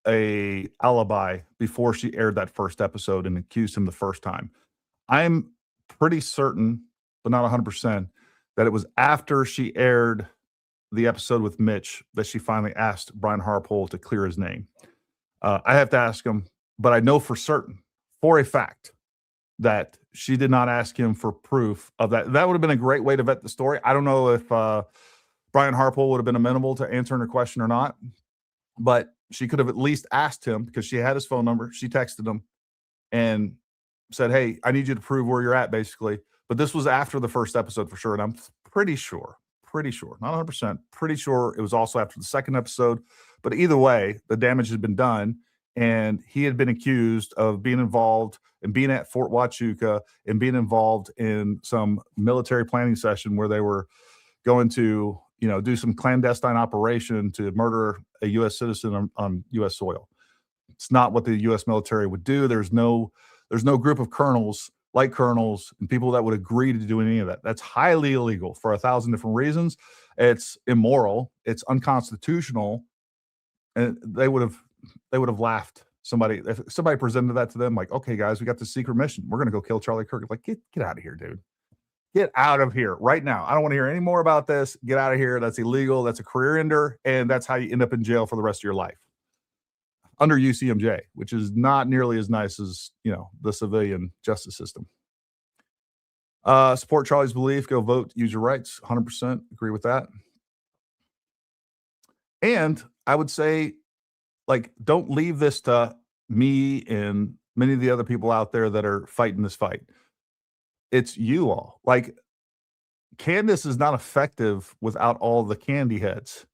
a alibi before she aired that first episode and accused him the first time. I'm pretty certain, but not 100%, that it was after she aired the episode with Mitch that she finally asked Brian Harpole to clear his name. I have to ask him, but I know for certain, for a fact, that she did not ask him for proof of that. That would have been a great way to vet the story. I don't know if Brian Harpole would have been amenable to answering her question or not, but she could have at least asked him, because she had his phone number. She texted him and said, hey, I need you to prove where you're at, basically. But this was after the first episode for sure. And I'm pretty sure, not 100%, pretty sure it was also after the second episode. But either way, the damage had been done. And he had been accused of being involved and being at Fort Huachuca and being involved in some military planning session where they were going to, do some clandestine operation to murder a U.S. citizen on U.S. soil. It's not what the U.S. military would do. There's no group of colonels, light colonels, and people that would agree to do any of that. That's highly illegal for 1,000 different reasons. It's immoral. It's unconstitutional. And they would have laughed. If somebody presented that to them, like, okay, guys, we got this secret mission. We're going to go kill Charlie Kirk. Like, get out of here, dude. Get out of here right now. I don't want to hear any more about this. Get out of here. That's illegal. That's a career ender. And that's how you end up in jail for the rest of your life under UCMJ, which is not nearly as nice as, the civilian justice system. Support Charlie's belief. Go vote. Use your rights. 100% agree with that. And I would say, like, don't leave this to me and many of the other people out there that are fighting this fight. It's you all. Like, Candace is not effective without all the candy heads.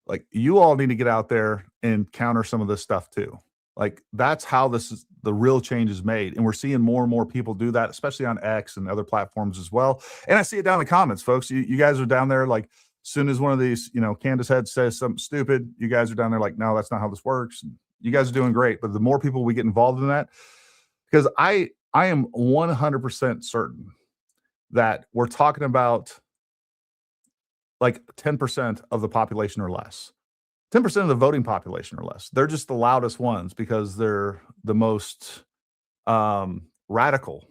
Like, you all need to get out there and counter some of this stuff too. Like, that's how the real change is made. And we're seeing more and more people do that, especially on X and other platforms as well. And I see it down in the comments, folks. You guys are down there, like, as soon as one of these, Candace head says something stupid, you guys are down there like, no, that's not how this works. And you guys are doing great. But the more people we get involved in that, because I am 100% certain that we're talking about like 10% of the population or less. 10% of the voting population or less. They're just the loudest ones because they're the most radical.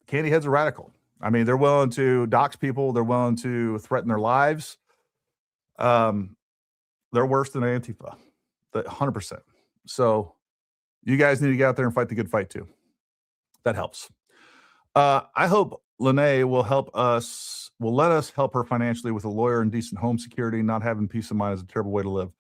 Candy heads are radical. I mean, they're willing to dox people. They're willing to threaten their lives. They're worse than Antifa, 100%. So you guys need to get out there and fight the good fight too. That helps. I hope Lanee will let us help her financially with a lawyer and decent home security. Not having peace of mind is a terrible way to live.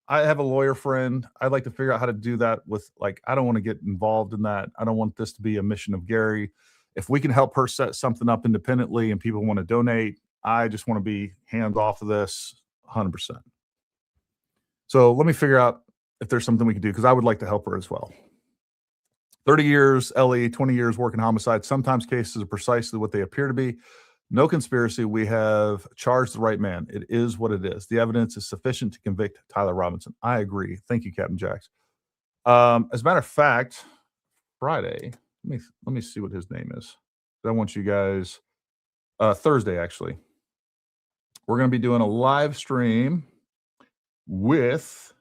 I have a lawyer friend. I'd like to figure out how to do that with, like, I don't want to get involved in that. I don't want this to be a mission of Gary. If we can help her set something up independently and people want to donate, I just want to be hands off of this 100%. So let me figure out if there's something we can do, because I would like to help her as well. 30 years, LE, 20 years working homicide. Sometimes cases are precisely what they appear to be. No conspiracy. We have charged the right man. It is what it is. The evidence is sufficient to convict Tyler Robinson. I agree. Thank you, Captain Jacks. As a matter of fact, Friday, let me see what his name is. I want you guys, Thursday, actually. We're going to be doing a live stream with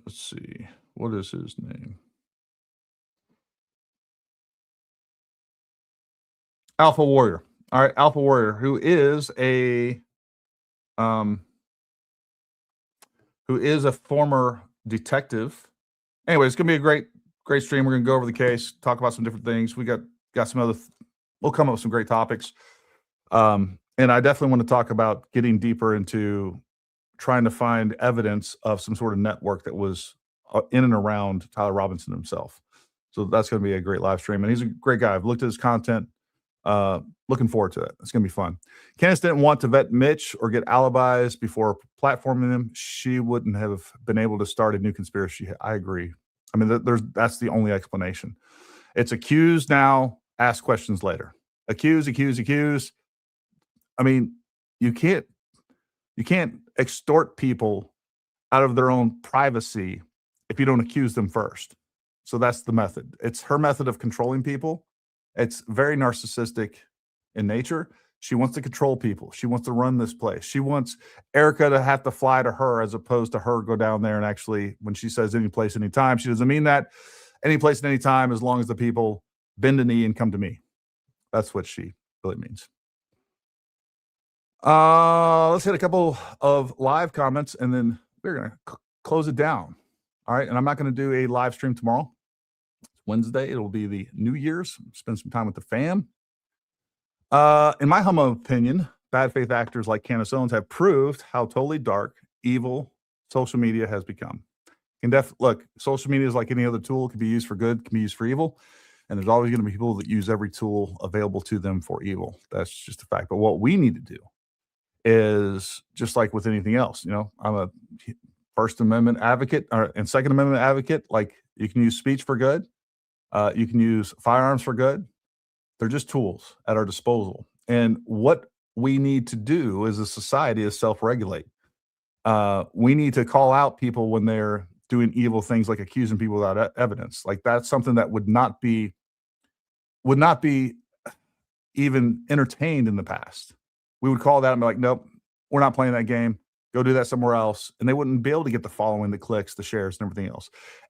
let's see, what is his name? Alpha Warrior. All right, Alpha Warrior, who is a former detective. Anyway, it's gonna be a great stream. We're gonna go over the case, talk about some different things. We got some other. We'll come up with some great topics. And I definitely want to talk about getting deeper into trying to find evidence of some sort of network that was in and around Tyler Robinson himself. So that's going to be a great live stream. And he's a great guy. I've looked at his content. Looking forward to it. It's going to be fun. Candace didn't want to vet Mitch or get alibis before platforming him. She wouldn't have been able to start a new conspiracy. I agree. I mean, that's the only explanation. It's accuse now, ask questions later. Accuse. I mean, you can't extort people out of their own privacy if you don't accuse them first. So that's the method. It's her method of controlling people. It's very narcissistic in nature. She wants to control people. She wants to run this place. She wants Erica to have to fly to her as opposed to her go down there and actually, when she says any place, anytime, she doesn't mean that. Any place and any time, as long as the people bend a knee and come to me. That's what she really means. Let's hit a couple of live comments and then we're going to close it down. All right. And I'm not going to do a live stream tomorrow. It's Wednesday. It'll be the New Year's. Spend some time with the fam. In my humble opinion, bad faith actors like Candace Owens have proved how totally dark, evil social media has become. Look, social media is like any other tool. It can be used for good, can be used for evil. And there's always going to be people that use every tool available to them for evil. That's just a fact. But what we need to do is just like with anything else, I'm a First Amendment advocate and Second Amendment advocate. Like, you can use speech for good. You can use firearms for good. They're just tools at our disposal. And what we need to do as a society is self-regulate. We need to call out people when they're doing evil things, like accusing people without evidence. Like, that's something that would not be even entertained in the past. We would call that and be like, nope, we're not playing that game. Go do that somewhere else. And they wouldn't be able to get the following, the clicks, the shares, and everything else.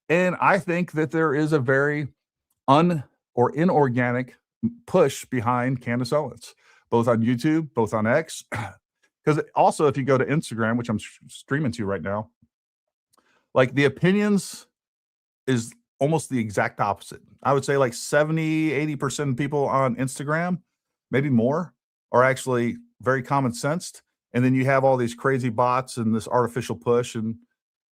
And I think that there is a very inorganic push behind Candace Owens, both on YouTube, both on X. Because also, if you go to Instagram, which I'm streaming to right now, like, the opinions is almost the exact opposite. I would say like 70, 80% of people on Instagram, maybe more, are actually very common sensed. And then you have all these crazy bots and this artificial push. And,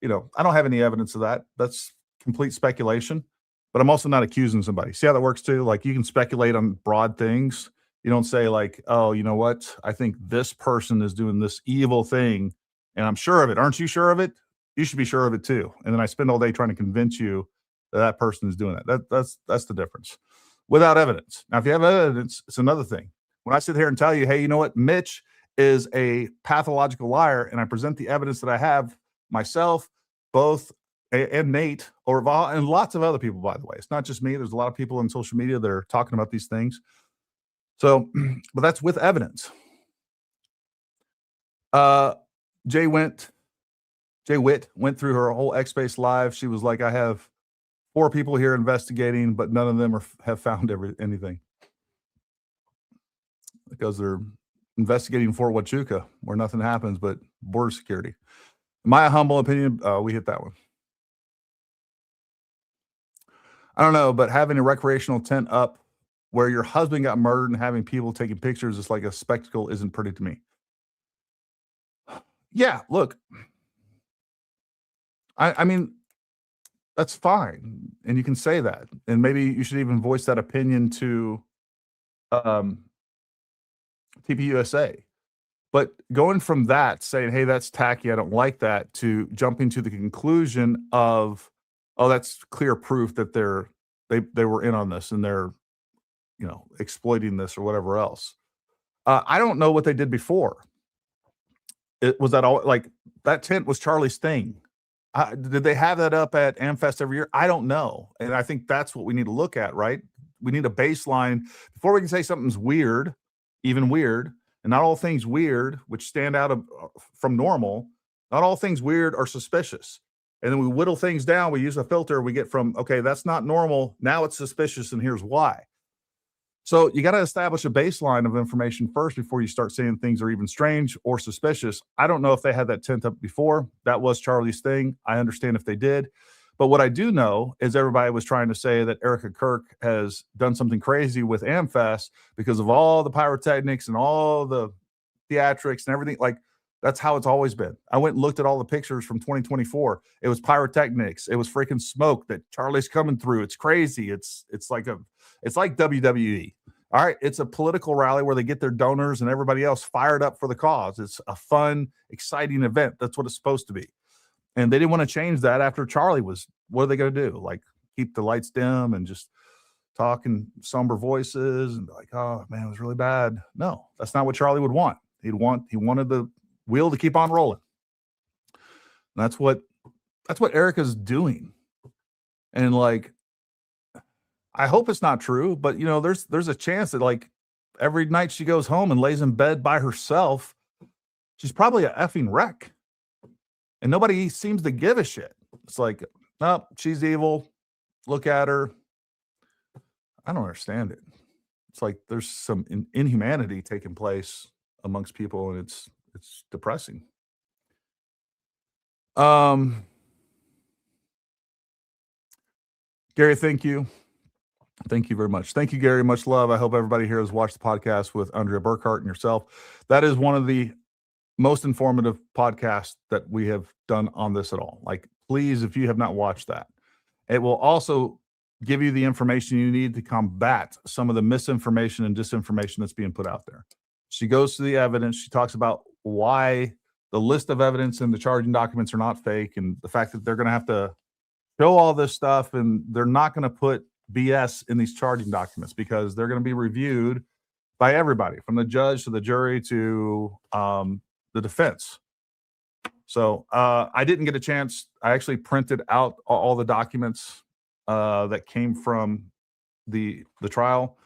I don't have any evidence of that. That's complete speculation. but I'm also not accusing somebody. See how that works too? Like you can speculate on broad things. You don't say like, oh, you know what? I think this person is doing this evil thing and I'm sure of it. Aren't you sure of it? You should be sure of it too. And then I spend all day trying to convince you that that person is doing that. That's the difference. Without evidence. Now, if you have evidence, it's another thing. When I sit here and tell you, hey, you know what? Mitch is a pathological liar, and I present the evidence that I have myself, both, and Nate, and lots of other people, by the way. It's not just me. There's a lot of people on social media that are talking about these things. So, but that's with evidence. Jay Witt went through her whole X-Space live. She was like, I have 4 people here investigating, but none of them have found anything. Because they're investigating Fort Huachuca, where nothing happens but border security. In my humble opinion, we hit that one. I don't know, but having a recreational tent up where your husband got murdered and having people taking pictures is like a spectacle isn't pretty to me. Yeah, look. I mean, that's fine. And you can say that. And maybe you should even voice that opinion to TPUSA. But going from that, saying, hey, that's tacky, I don't like that, to jumping to the conclusion of, oh, that's clear proof that they were in on this and they're, exploiting this or whatever else. I don't know what they did before. Was that all, like, that tent was Charlie's thing. Did they have that up at AmFest every year? I don't know. And I think that's what we need to look at, right? We need a baseline before we can say something's weird, even weird, and not all things weird, which stand out from normal, not all things weird are suspicious. And then we whittle things down. We use a filter. We get from, okay, that's not normal. Now it's suspicious. And here's why. So you got to establish a baseline of information first before you start saying things are even strange or suspicious. I don't know if they had that tent up before. That was Charlie's thing. I understand if they did. But what I do know is everybody was trying to say that Erica Kirk has done something crazy with AmFest because of all the pyrotechnics and all the theatrics and everything. Like, that's how it's always been. I went and looked at all the pictures from 2024. It was pyrotechnics. It was freaking smoke that Charlie's coming through. It's crazy. It's like WWE. All right. It's a political rally where they get their donors and everybody else fired up for the cause. It's a fun, exciting event. That's what it's supposed to be. And they didn't want to change that after Charlie was, what are they going to do? Like, keep the lights dim and just talk in somber voices and be like, oh man, it was really bad. No, that's not what Charlie would want. He wanted the wheel to keep on rolling. And that's what Erica's doing. And like, I hope it's not true, but there's a chance that like every night she goes home and lays in bed by herself, she's probably a effing wreck. And nobody seems to give a shit. It's like, no, she's evil. Look at her. I don't understand it. It's like there's some inhumanity taking place amongst people, and it's depressing. Gary, thank you. Thank you very much. Thank you, Gary. Much love. I hope everybody here has watched the podcast with Andrea Burkhart and yourself. That is one of the most informative podcasts that we have done on this at all. Like, please, if you have not watched that, it will also give you the information you need to combat some of the misinformation and disinformation that's being put out there. She goes to the evidence. She talks about why the list of evidence and the charging documents are not fake, and the fact that they're going to have to show all this stuff, and they're not going to put BS in these charging documents because they're going to be reviewed by everybody, from the judge to the jury to the defense. So I didn't get a chance. I actually printed out all the documents that came from the trial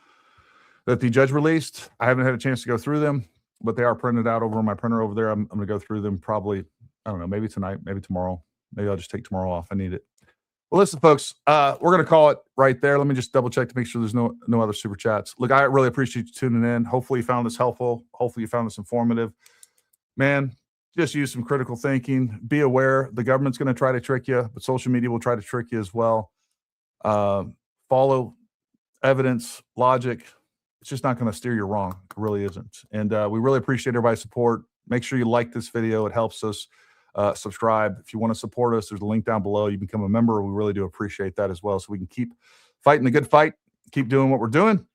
that the judge released. I haven't had a chance to go through them, but they are printed out over on my printer over there. I'm going to go through them probably, I don't know, maybe tonight, maybe tomorrow. Maybe I'll just take tomorrow off. I need it. Well, listen, folks, we're going to call it right there. Let me just double check to make sure there's no other super chats. Look, I really appreciate you tuning in. Hopefully you found this helpful. Hopefully you found this informative. Man, just use some critical thinking. Be aware the government's going to try to trick you, but social media will try to trick you as well. Follow evidence, logic. It's just not going to steer you wrong. It really isn't. And we really appreciate everybody's support. Make sure you like this video. It helps us. subscribe. If you want to support us, there's a link down below. You become a member. We really do appreciate that as well, so we can keep fighting the good fight, keep doing what we're doing.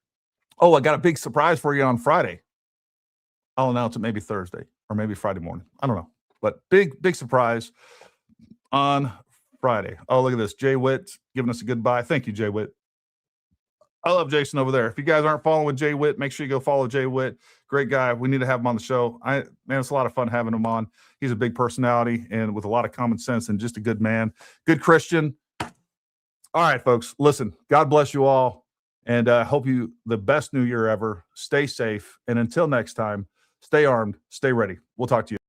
Oh, I got a big surprise for you on Friday. I'll announce it maybe Thursday or maybe Friday morning. I don't know. But big surprise on Friday. Oh, look at this. Jay Witt giving us a goodbye. Thank you, Jay Witt. I love Jason over there. If you guys aren't following Jay Witt, make sure you go follow Jay Witt. Great guy. We need to have him on the show. Man, it's a lot of fun having him on. He's a big personality and with a lot of common sense and just a good man. Good Christian. All right, folks. Listen, God bless you all. And I hope you the best new year ever. Stay safe. And until next time, stay armed, stay ready. We'll talk to you.